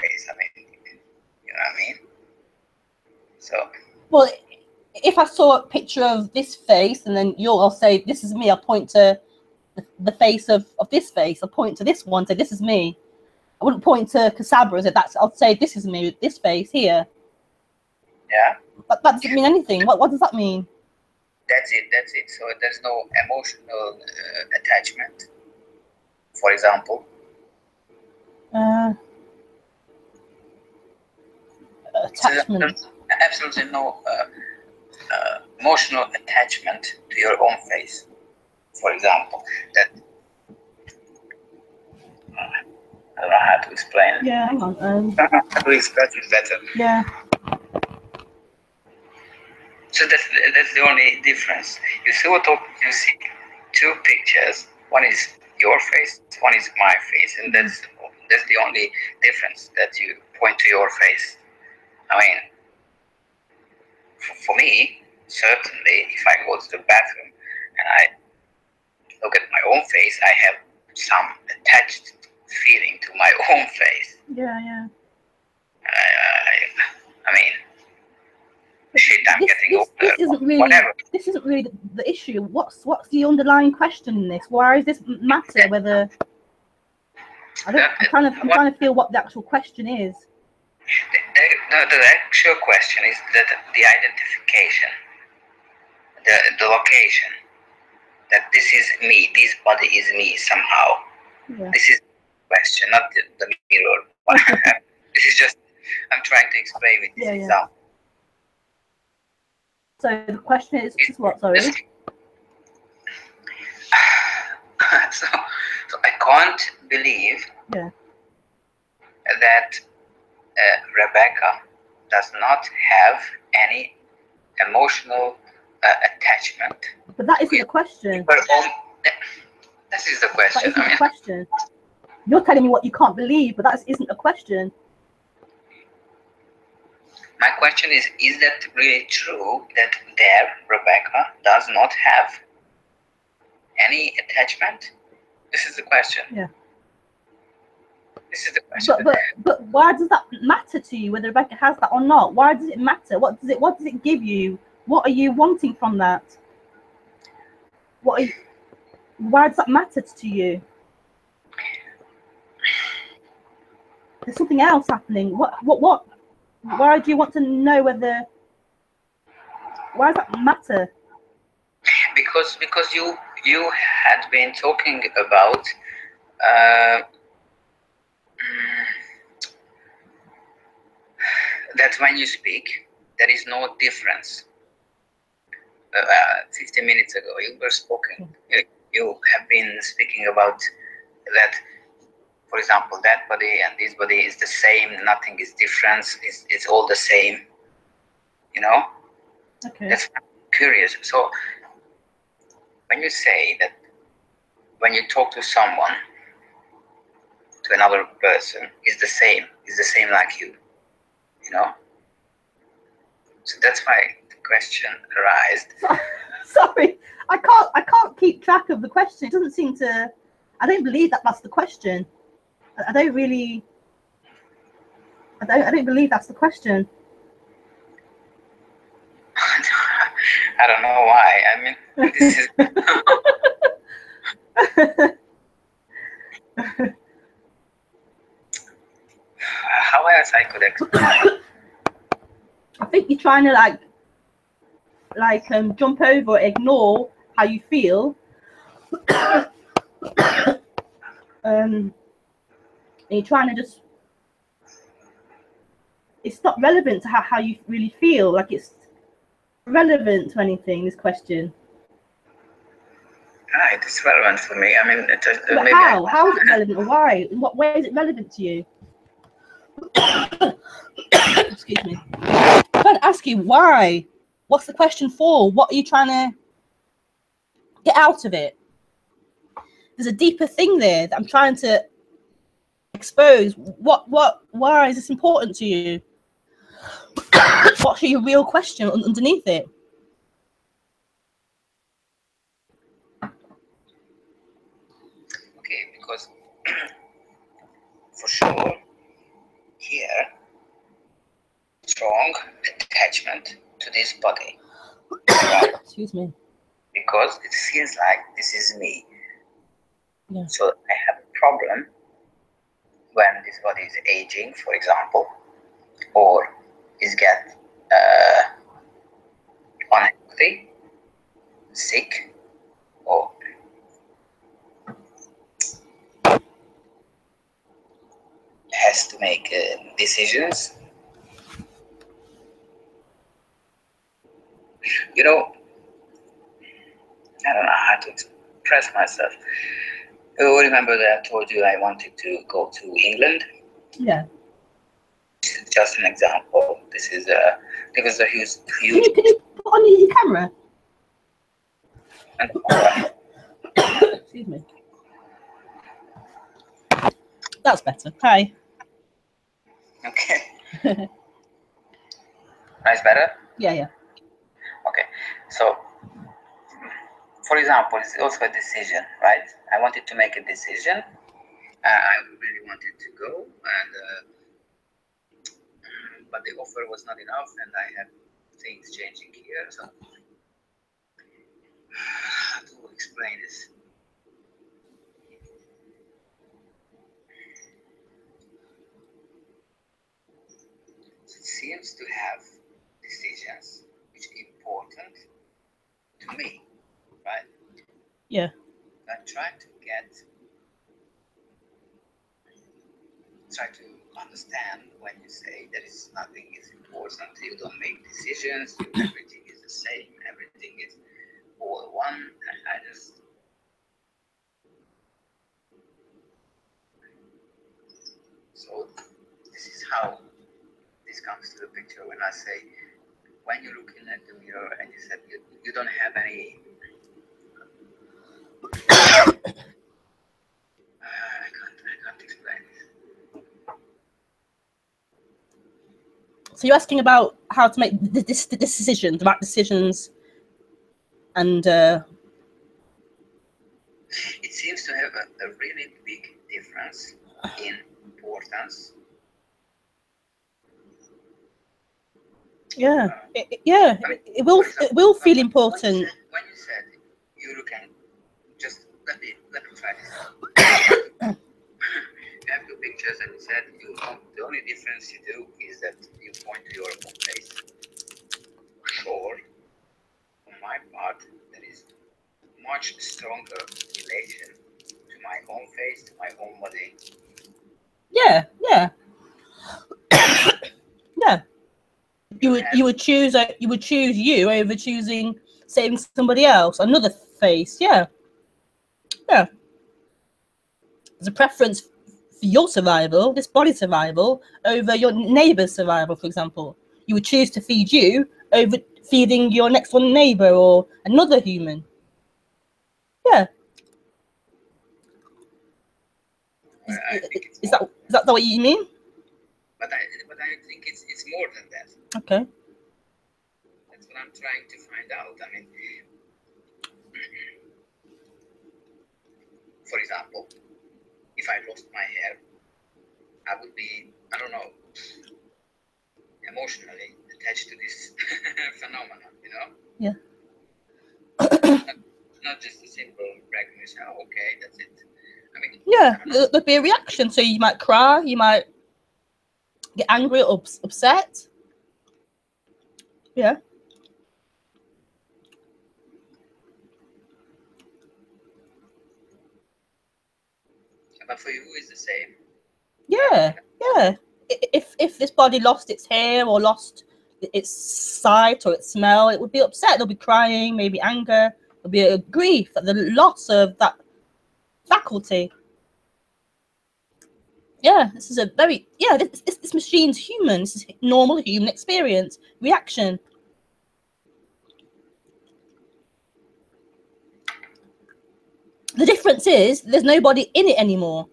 face. I mean, you know what I mean? So. Well, if I saw a picture of this face and then I'll say, this is me, I'll point to the face of this face. I'll point to this one, say, this is me. I wouldn't point to Casabra, I'll say, this is me, this face here. Yeah. But that doesn't mean anything. What does that mean? That's it. So there's no emotional attachment, for example. Attachment. So absolutely no emotional attachment to your own face, for example. That I don't know how to explain it. Yeah, hang on. How to express it better. Yeah. So that's the only difference. You see two pictures. One is your face, one is my face, and that's the only difference, that you point to your face. I mean, for me, certainly, if I go to the bathroom and I look at my own face, I have some attached feeling to my own face. Yeah. I mean, shit, I'm getting older. This isn't really. Whatever. This isn't really the issue. What's the underlying question in this? Why does this matter? Whether I'm trying to feel what the actual question is. The actual question is that the identification, the location, that this is me, this body is me somehow. Yeah. This is the question, not the mirror. This is just, I'm trying to explain with this example. So the question is what, sorry? So I can't believe that Rebekah does not have any emotional attachment. But that isn't the question. This is the question. That isn't the question. You're telling me what you can't believe, but that isn't a question. My question is that really true that Rebekah does not have any attachment? This is the question. Yeah. This is the question. But why does that matter to you, whether Rebekah has that or not? Why does it matter? What does it give you? What are you wanting from that? Why does that matter to you? There's something else happening. What? Why do you want to know whether? Why does that matter? Because you had been talking about that when you speak, there is no difference. 15 minutes ago, you were speaking. You have been speaking about that. For example, that body and this body is the same. Nothing is different. It's all the same. You know. Okay. That's curious. So when you say that, when you talk to someone, to another person, is the same like you. You know. So that's why the question arises. Sorry, I can't keep track of the question. It doesn't seem to. I don't believe that's the question. I don't believe that's the question. I don't know why. I mean, this is. How else I could explain? I think you're trying to jump over or ignore how you feel. And you're trying to just. It's not relevant to how you really feel. Like it's relevant to anything. This question. Right, it's relevant for me. I mean, maybe how is it relevant, or why? In what way is it relevant to you? Excuse me. I'm trying to ask you why. What's the question for? What are you trying to get out of it? There's a deeper thing there that I'm trying to expose. Why is this important to you? What's your real question underneath it? Okay, because for sure here, strong attachment to this body. Excuse me. Because it feels like this is me. Yeah. So I have a problem when this body is aging, for example, or is get unhealthy, sick, or has to make decisions. You know, I don't know how to express myself. You remember that I told you I wanted to go to England? Yeah. This is just an example. This is a huge. Can you put on your camera? Excuse me. That's better. Hi. Okay. Nice, better? Yeah. Okay. So, for example, it's also a decision, right? I wanted to make a decision. I really wanted to go, and but the offer was not enough, and I had things changing here. So, how to explain this? It seems to have decisions which are important to me, right? Yeah. I'm trying to try to understand when you say there is nothing is important, you don't make decisions, everything is the same, everything is all one. I just so this is how this comes to the picture when I say when you're looking at the mirror and you said you don't have any I can't explain this. So you're asking about how to make the decisions, the right decisions, and it seems to have a really big difference in importance. Yeah, it will feel important. When you said you look at just let me try this. You have two pictures and you said the only difference you do is that you point to your own face. Sure, on my part, there is much stronger relation to my own face, to my own body. Yeah. Yeah. You would choose you over choosing saving somebody else, another face. Yeah. There's a preference for your survival, this body survival, over your neighbour's survival, for example. You would choose to feed you over feeding your next door neighbour or another human. Yeah. Is that what you mean? But I think it's more than that. Okay. That's what I'm trying to find out. I mean, for example, if I lost my hair, I would be, I don't know, emotionally attached to this phenomenon, you know? Yeah. Not just a simple recognition, okay, that's it. I mean, yeah, there'd be a reaction. So you might cry, you might get angry or upset. Yeah. But for you, it's the same. Yeah. If this body lost its hair or lost its sight or its smell, it would be upset. They'll be crying, maybe anger. There'll be a grief at the loss of that faculty. Yeah, this is a very this machine's human. This is normal human experience, reaction. The difference is there's nobody in it anymore.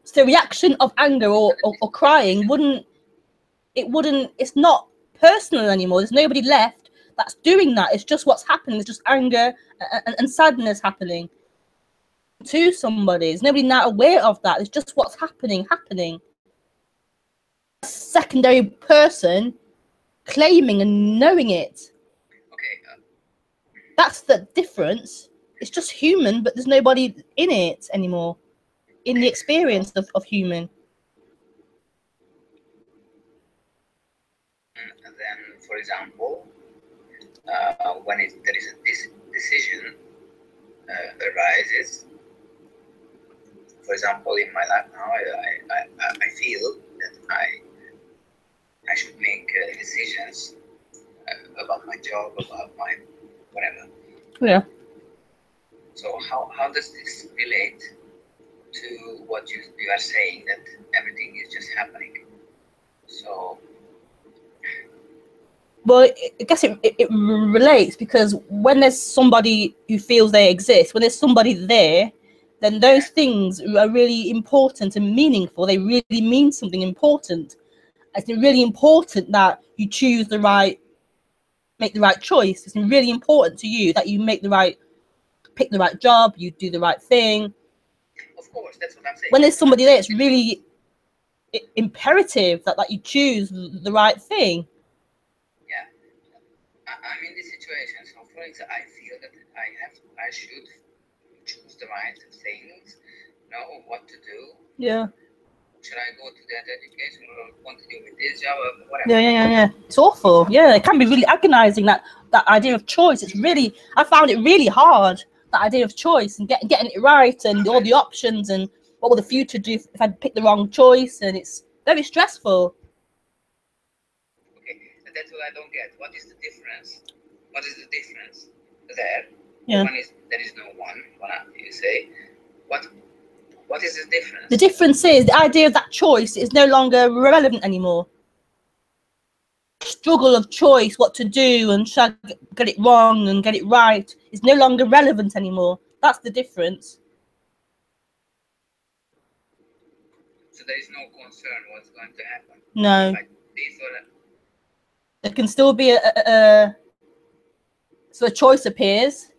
So the reaction of anger or crying it's not personal anymore. There's nobody left that's doing that. It's just what's happening. It's just anger and sadness happening to somebody. There's nobody now aware of that. It's just what's happening. A secondary person claiming and knowing it. Okay. That's the difference. It's just human, but there's nobody in it anymore. In the experience of human. And then, for example, when there is this decision arises, for example, in my life now, I feel that I should make decisions about my job, about my whatever. Yeah. So how does this relate to what you are saying, that everything is just happening? So, well, I guess it relates, because when there's somebody who feels they exist, when there's somebody there, then those things are really important and meaningful. They really mean something important. It's really important that you choose the right make the right choice. It's really important to you that you pick the right job, you do the right thing. Of course, that's what I'm saying. When there's somebody there, it's really imperative that you choose the right thing. Yeah, I'm in this situation. So, for example, I feel that I should choose the right things, know what to do. Yeah. Should I go to that education or continue with this job or whatever? Yeah. It's awful. Yeah, it can be really agonizing, that idea of choice. It's really, I found it really hard, that idea of choice and getting it right and all the options and what will the future do if I pick the wrong choice, and it's very stressful. Okay, and that's what I don't get. What is the difference? What is the difference there? Yeah. There is no one. What you say? What is the difference? The difference is the idea of that choice is no longer relevant anymore. Struggle of choice, what to do, and should I get it wrong and get it right, is no longer relevant anymore. That's the difference. So there is no concern what's going to happen. No. Like this or that. There can still be so a choice appears,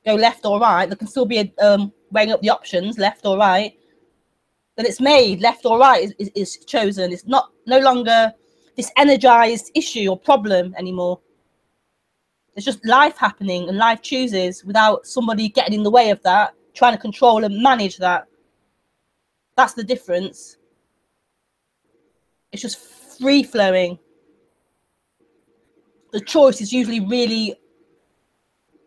go left or right. There can still be a weighing up the options, left or right. Then it's made, left or right is chosen. It's no longer this energized issue or problem anymore. It's just life happening, and life chooses without somebody getting in the way of that, trying to control and manage that. That's the difference. It's just free flowing. The choice is usually really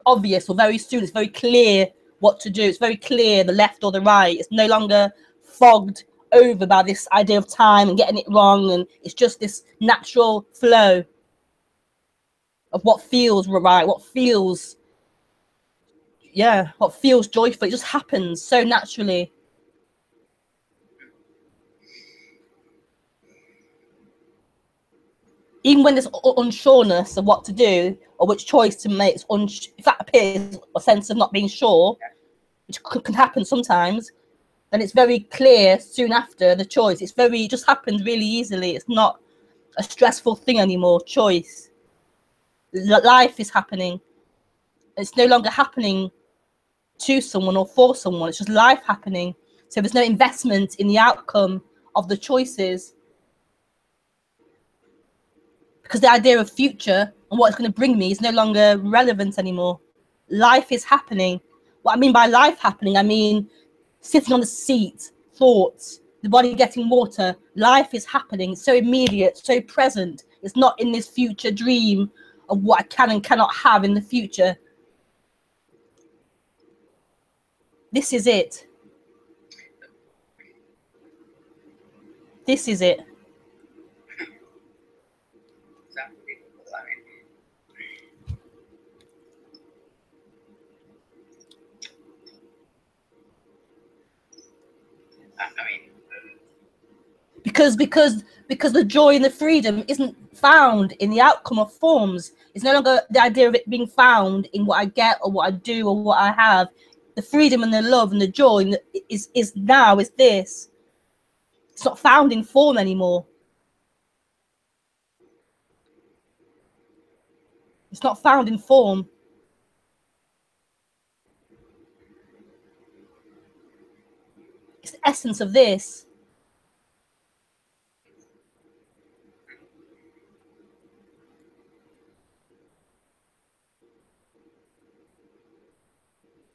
obvious, or very soon it's very clear what to do. It's very clear, the left or the right. It's no longer fogged over by this idea of time and getting it wrong, and it's just this natural flow of what feels right, what feels joyful. It just happens so naturally. Even when there's unsureness of what to do or which choice to make, if that appears a sense of not being sure, which can happen sometimes, then it's very clear soon after the choice. It just happens really easily. It's not a stressful thing anymore. Choice. Life is happening. It's no longer happening to someone or for someone. It's just life happening. So there's no investment in the outcome of the choices, because the idea of future and what it's going to bring me is no longer relevant anymore. Life is happening. What I mean by life happening, I mean sitting on the seat, thoughts, the body getting water. Life is happening. It's so immediate, so present. It's not in this future dream of what I can and cannot have in the future. This is it. This is it. Because the joy and the freedom isn't found in the outcome of forms. It's no longer the idea of it being found in what I get or what I do or what I have. The freedom and the love and the joy is this. It's not found in form anymore. It's not found in form. It's the essence of this.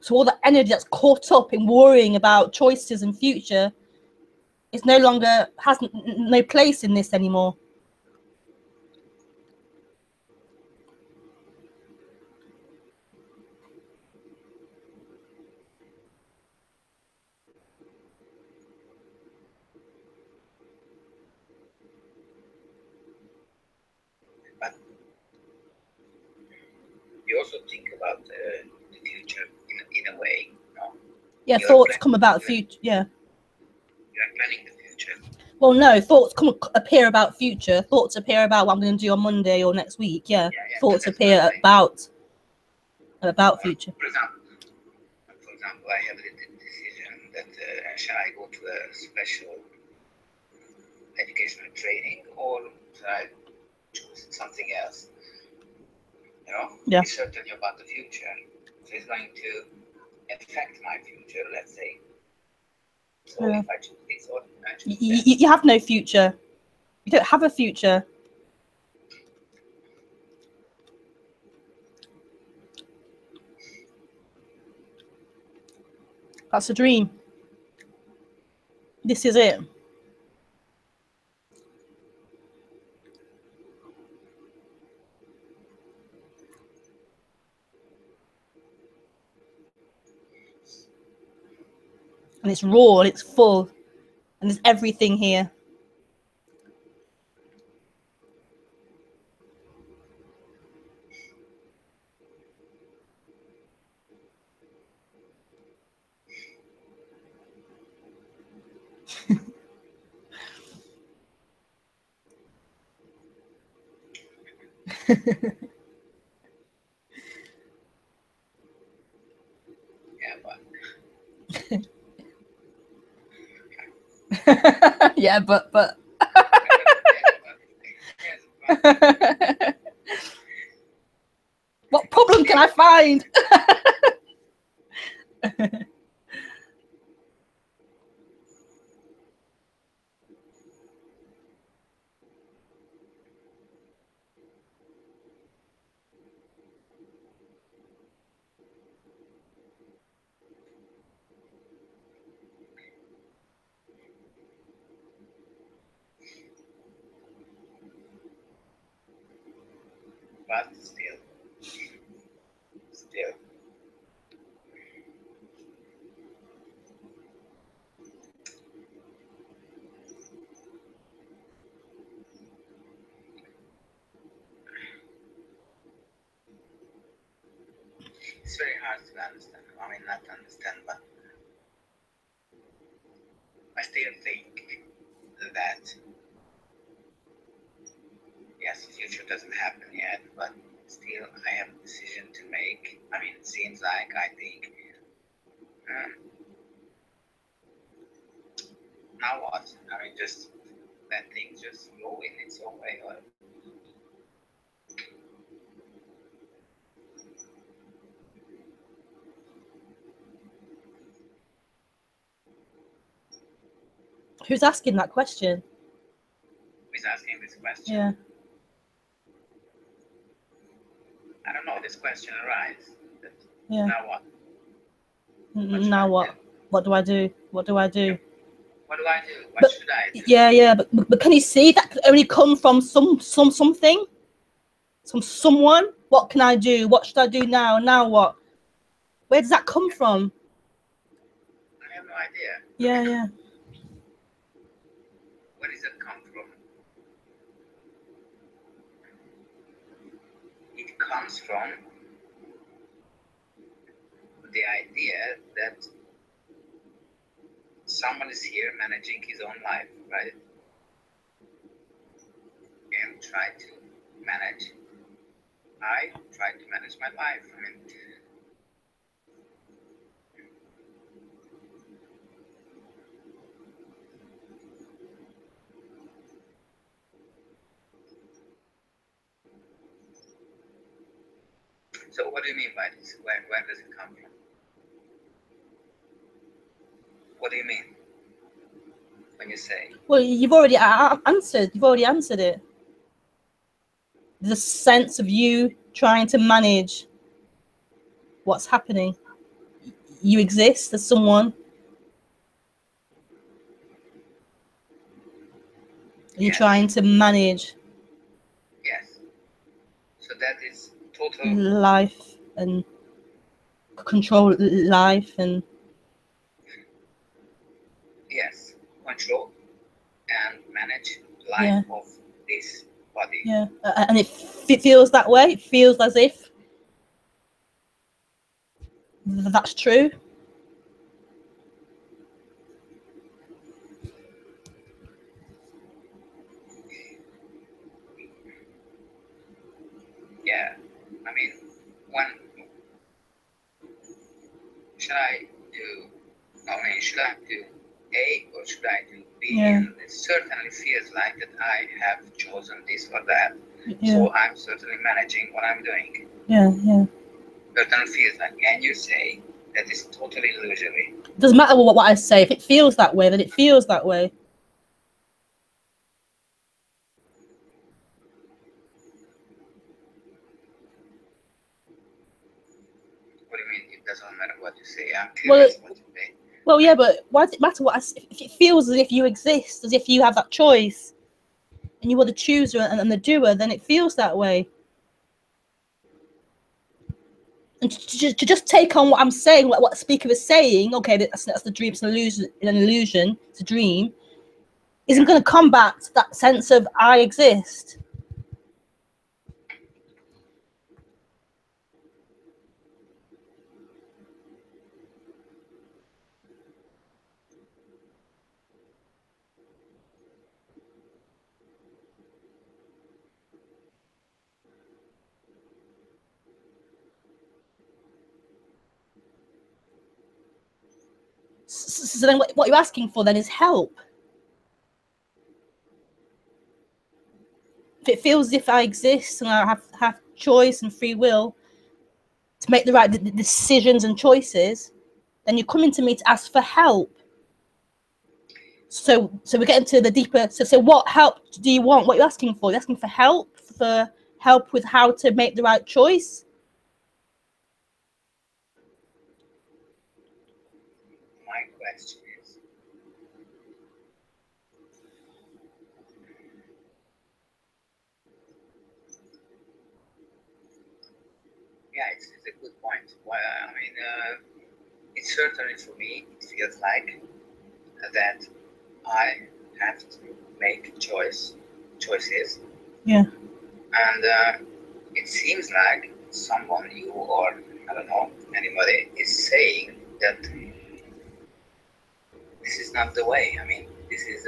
So all the energy that's caught up in worrying about choices and future is no longer, has no place in this anymore. But you also think about the future in a way, no? Yeah, thoughts come about future. Yeah. You're planning the future. Well, no, thoughts appear about future. Thoughts appear about what I'm going to do on Monday or next week. Yeah, thoughts appear about future. For example, I have the decision that shall I go to a special educational training or should I choose something else? You know, Yeah. be certain about the future. So it's going to affect my future, let's say. So if I choose this or I choose that. You have no future. You don't have a future. That's a dream. This is it. And it's raw and it's full. And there's everything here. Yeah, but. Yeah, but. What problem can I find? But still. It's very hard to understand. I mean, not to understand, but I still think that, yes, the future doesn't happen yet, but still I have a decision to make. I mean, it seems like I think, now what? I mean, just let things just go in its own way, or Who's asking that question? who's asking this question? Yeah. I don't know. This question arises. Yeah. Now what? Now what? What do I do? What do I do? What do I do? What should I do? Yeah, but can you see that could only come from something? Someone? What can I do? What should I do now? Now what? Where does that come from? I have no idea. Yeah. Where does it come from? It comes from the idea that someone is here managing his own life, right? And try to manage. I try to manage my life. I mean, so what do you mean by this? Where does it come from? What do you mean when you say? Well, you've already answered. You've already answered it. There's a sense of you trying to manage what's happening. You exist as someone. You're trying to manage. Yes. So that is total life and control life and. Yes, control and manage life of this body. Yeah, and it feels that way. It feels as if that's true. Yeah, I mean, when should I do? I mean, should I do A or should I do B? Yeah. And it certainly feels like that I have chosen this or that. Yeah. So I'm certainly managing what I'm doing. Yeah, yeah. Certain feels like, and you say that is totally illusory. Doesn't matter what I say. If it feels that way, then it feels that way. What do you mean? It doesn't matter what you say. I'm curious what you say. Well, yeah, but why does it matter what I say? If it feels as if you exist, as if you have that choice, and you are the chooser and the doer, then it feels that way. And to just take on what I'm saying, what the speaker is saying, okay, that's the dream, it's an illusion, it's a dream, isn't going to combat that sense of I exist. So then what you're asking for then is help. If it feels as if I exist and I have choice and free will to make the right decisions and choices, then you're coming to me to ask for help. So we're getting to the deeper. So what help do you want? What you're asking for? You're asking for help with how to make the right choice. My question is, yeah, it's a good point. Well, I mean, it's certainly for me, it feels like that I have to make choices. Yeah. And it seems like someone, you or I don't know, anybody is saying that this is not the way. I mean, this is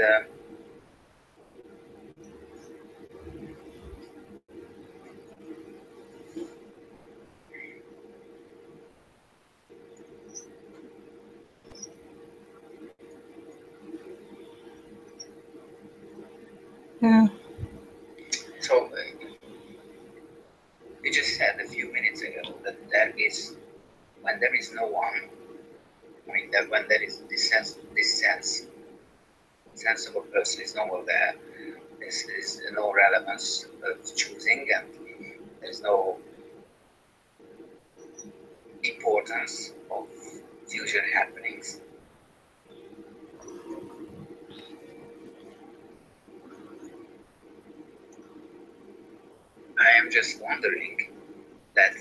Yeah. So you just said a few minutes ago that when there is no one, I mean that when there is this sense of a person is nowhere there, there is no relevance of choosing, and there is no importance of future happenings. I am just wondering that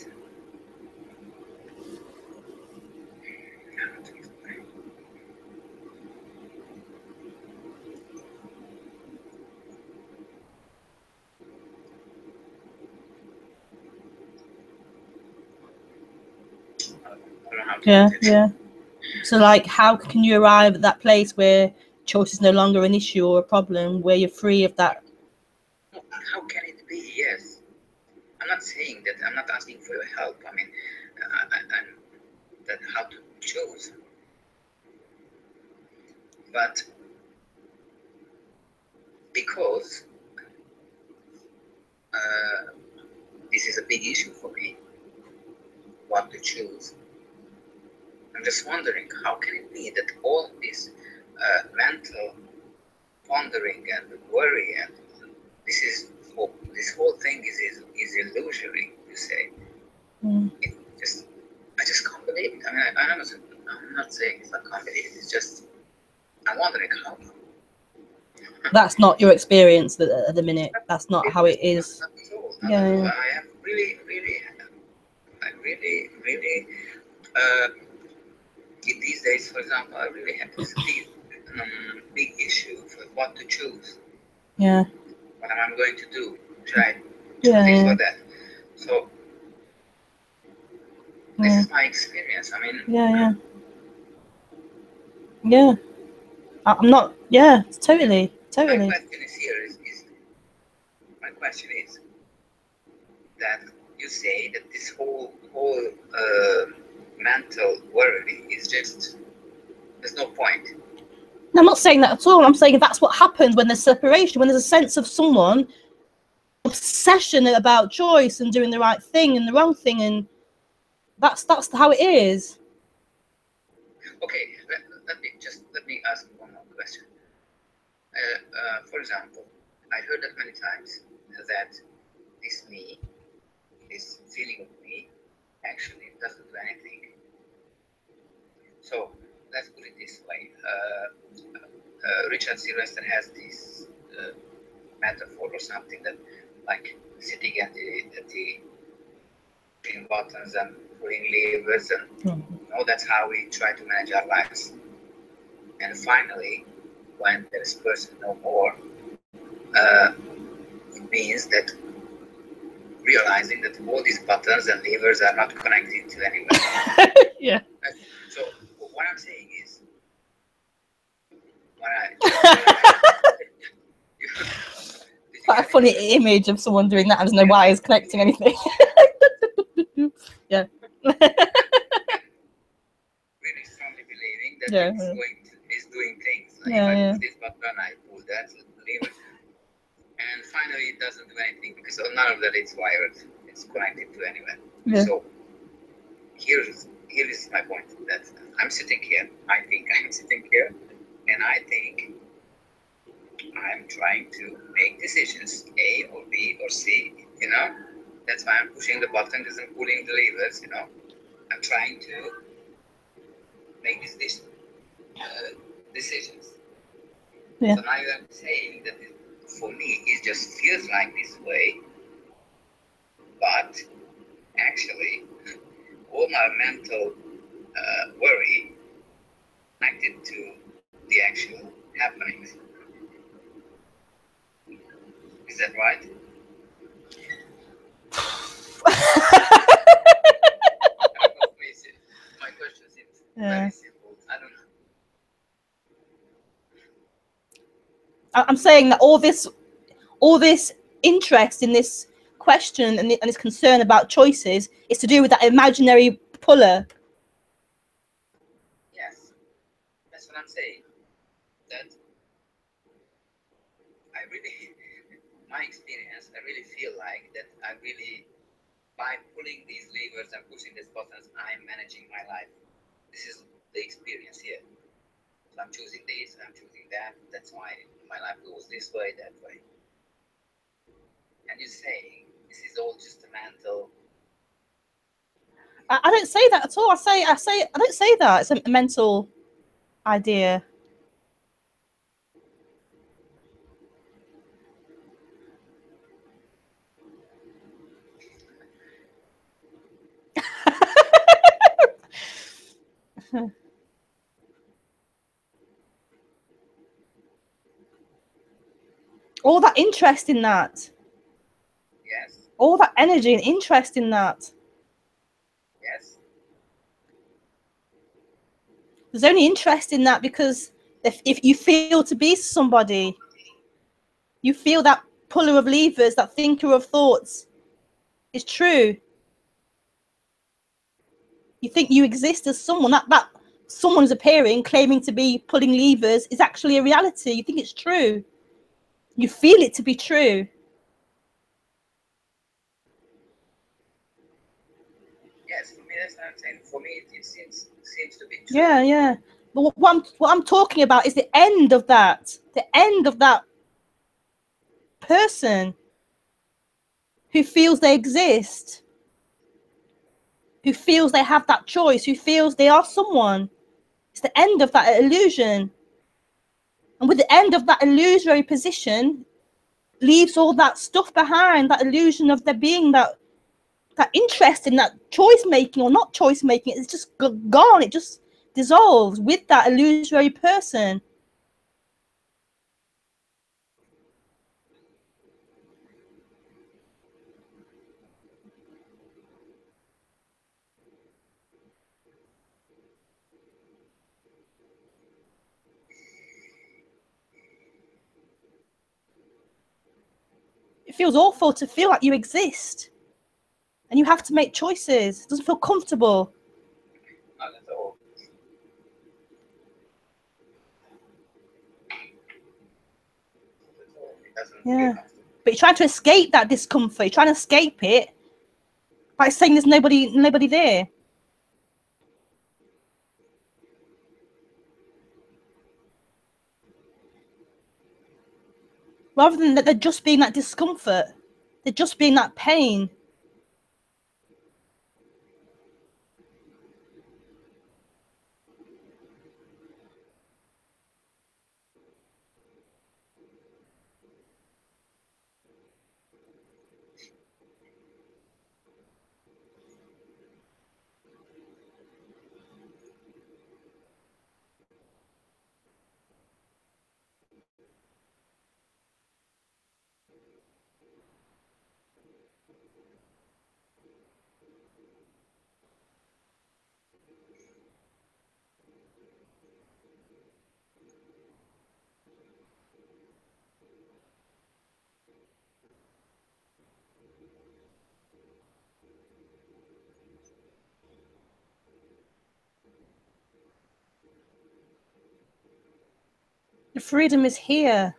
Yeah. So like, how can you arrive at that place where choice is no longer an issue or a problem, where you're free of that? How can it be? Yes. I'm not saying that. I'm not asking for your help. I mean, I'm that how to choose. But because this is a big issue for me, what to choose. I'm just wondering, how can it be that all this mental pondering and worry and this whole thing is illusory, you say? I just can't believe it. I mean, I'm not saying it's not can't believe it. It's just I'm wondering how. That's not your experience at the minute. That's not how it is. Yeah. I have really, in these days, for example, I really have this big issue for what to choose. Yeah. What am I going to do? Should I do this or that? So this is my experience. I mean. Yeah. I'm not. Yeah. Totally. My question is that you say that this whole mental worry is just, there's no point. No, I'm not saying that at all. I'm saying that's what happens when there's separation, when there's a sense of someone obsession about choice and doing the right thing and the wrong thing, and that's how it is. Okay, let me ask one more question. For example, I heard that many times that this me, this feeling of me, actually doesn't do anything. So let's put it this way. Richard Sylvester has this metaphor or something that, like sitting at the pushing buttons and pulling levers, and that's how we try to manage our lives. And finally, when there's person no more, it means that realizing that all these buttons and levers are not connected to anywhere. Yeah. So what I'm saying is, quite a funny image of someone doing that. There's no wires connecting anything. Yeah. Really strongly believing that it's doing things. Like if I push this button, I pull that lever, and finally it doesn't do anything because none of that is wired. It's connected to anywhere. Yeah. So here is my point. That I'm sitting here. I think I'm sitting here, and I think I'm trying to make decisions, A or B or C. That's why I'm pushing the buttons and pulling the levers. I'm trying to make these decisions. Yeah. So now I'm saying that for me it just feels like this way, but actually all my mental worry connected to the actual happenings. Is that right? My question seems very simple. I don't know. I'm saying that all this interest in this question and this concern about choices is to do with that imaginary puller. Yes, that's what I'm saying. That my experience, I really feel like that by pulling these levers and pushing these buttons, I'm managing my life. This is the experience here. So I'm choosing this, I'm choosing that. That's why my life goes this way, that way. And you're saying this is all just a mental. I don't say that at all. I don't say that. It's a mental idea. All that interest in that. Yes. All that energy and interest in that. Yes. There's only interest in that because if you feel to be somebody, you feel that puller of levers, that thinker of thoughts is true. You think you exist as someone, that someone's appearing, claiming to be pulling levers is actually a reality. You think it's true. You feel it to be true. Yes, for me that's what I'm saying. For me it seems to be true. Yeah. But what I'm talking about is the end of that. The end of that person who feels they exist, who feels they have that choice, who feels they are someone. It's the end of that illusion. And with the end of that illusory position, leaves all that stuff behind, that illusion of there being that interest in that choice making or not choice making. It's just gone. It just dissolves with that illusory person. It feels awful to feel like you exist and you have to make choices. It doesn't feel comfortable. Not at all. It doesn't feel comfortable. But you're trying to escape that discomfort. You're trying to escape it by saying there's nobody there. Rather than that, they're just being that discomfort. They're just being that pain. The freedom is here.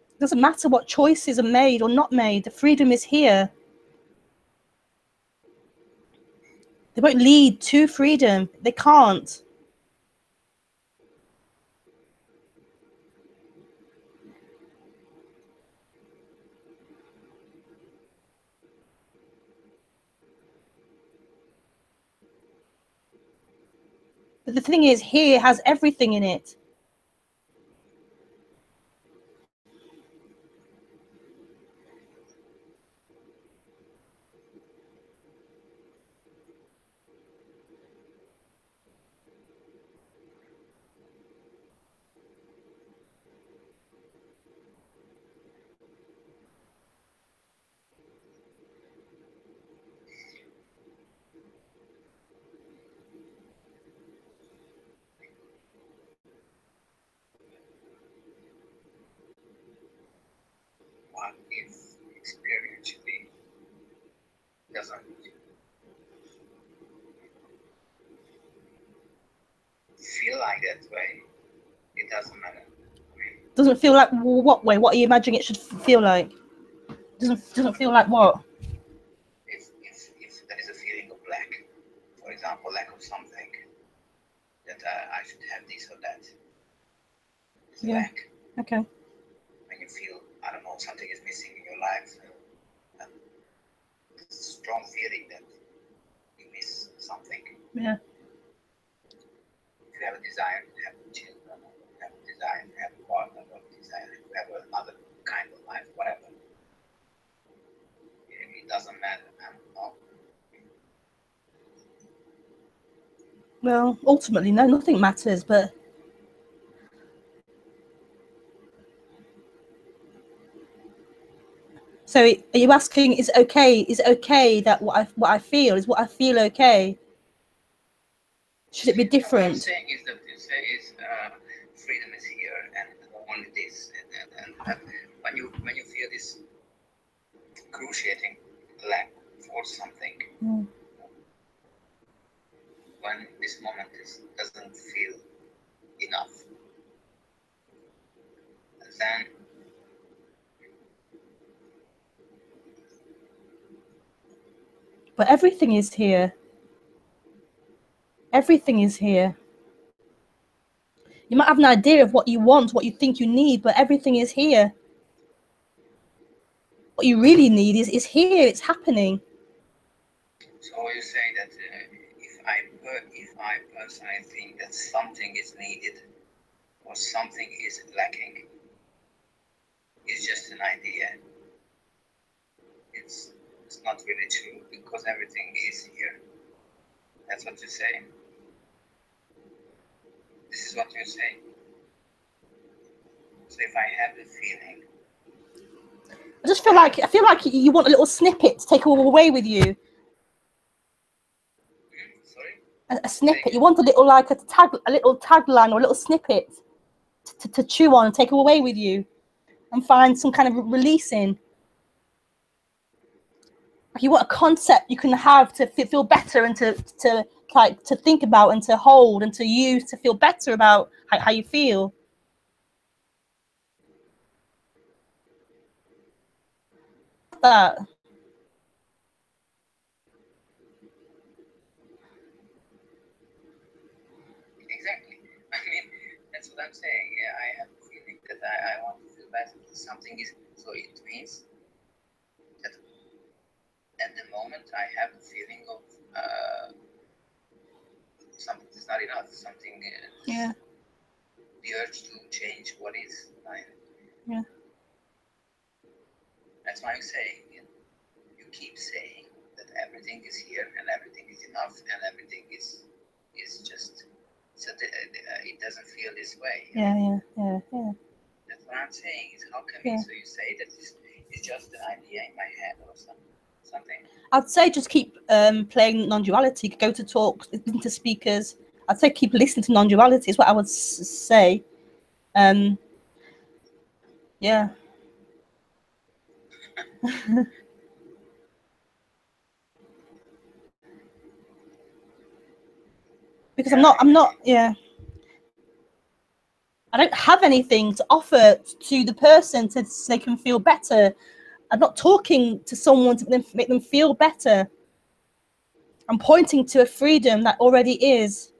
It doesn't matter what choices are made or not made. The freedom is here. They won't lead to freedom. They can't. But the thing is, here has everything in it. What if experientially doesn't feel like that way? It doesn't matter. Doesn't feel like what way? What are you imagining it should feel like? Doesn't feel like what? If there is a feeling of lack, for example, lack of something, that I should have this or that. It's Yeah. lack. Okay. When you feel, I don't know, something is missing in your life, it's a strong feeling that you miss something. Yeah. If you have a desire to have children, you have a desire to have a partner, or a desire to have another kind of life, whatever. It doesn't matter. Well, ultimately, no, nothing matters, but so are you asking, is it okay that what I feel okay? Should it be different? What I'm saying is that freedom is here, and only this, and when you feel this cruciating lack for something, when this moment doesn't feel enough, then but everything is here. Everything is here. You might have an idea of what you want, what you think you need, but everything is here. What you really need is here. It's happening. So you say that if I personally think that something is needed or something is lacking, it's just an idea. It's not really true, because everything is here. That's what you say. This is what you say. So if I have the feeling, I feel like you want a little snippet to take away with you. sorry? A snippet. You want a little little tagline or a little snippet to chew on and take away with you, and find some kind of release in. Like you want a concept you can have to feel better and to think about and to hold and to use to feel better about how you feel. That. Exactly. I mean, that's what I'm saying. Yeah, I have a feeling that I want to feel better. Something is, so it means that at the moment I have a feeling of something is not enough. Something. Yeah. The urge to change what is. Yeah. That's why I'm saying. You keep saying that everything is here and everything is enough and everything is just. So it doesn't feel this way. Yeah. That's what I'm saying. Is how come it? So you say that it's just an idea in my head or something? I'd say just keep playing non-duality. Go to talks, listen to speakers. I'd say keep listening to non-duality is what I would say. Yeah. Because I'm not. Yeah. I don't have anything to offer to the person so they can feel better. I'm not talking to someone to make them feel better. I'm pointing to a freedom that already is.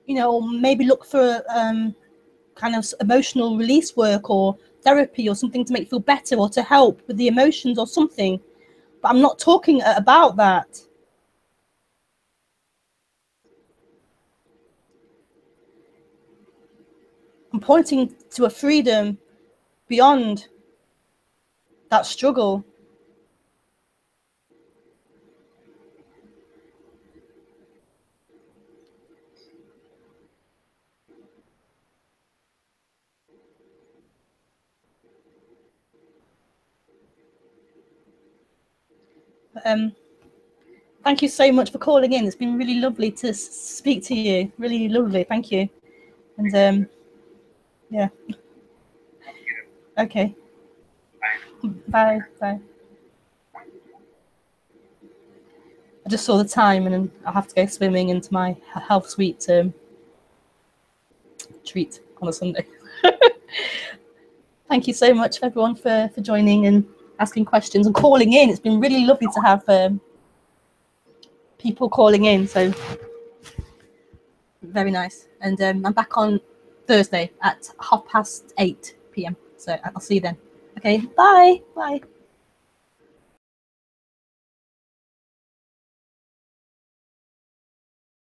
Maybe look for kind of emotional release work or therapy or something to make you feel better or to help with the emotions or something. But I'm not talking about that. I'm pointing to a freedom beyond that struggle. Thank you so much for calling in. It's been really lovely to speak to you. Really lovely. Thank you. And yeah. Okay. Bye. Bye. I just saw the time and then I have to go swimming into my health suite treat on a Sunday. Thank you so much everyone for joining and asking questions and calling in. It's been really lovely to have people calling in. So very nice. And I'm back on Thursday at 8:30 p.m. So I'll see you then. Okay. Bye. Bye.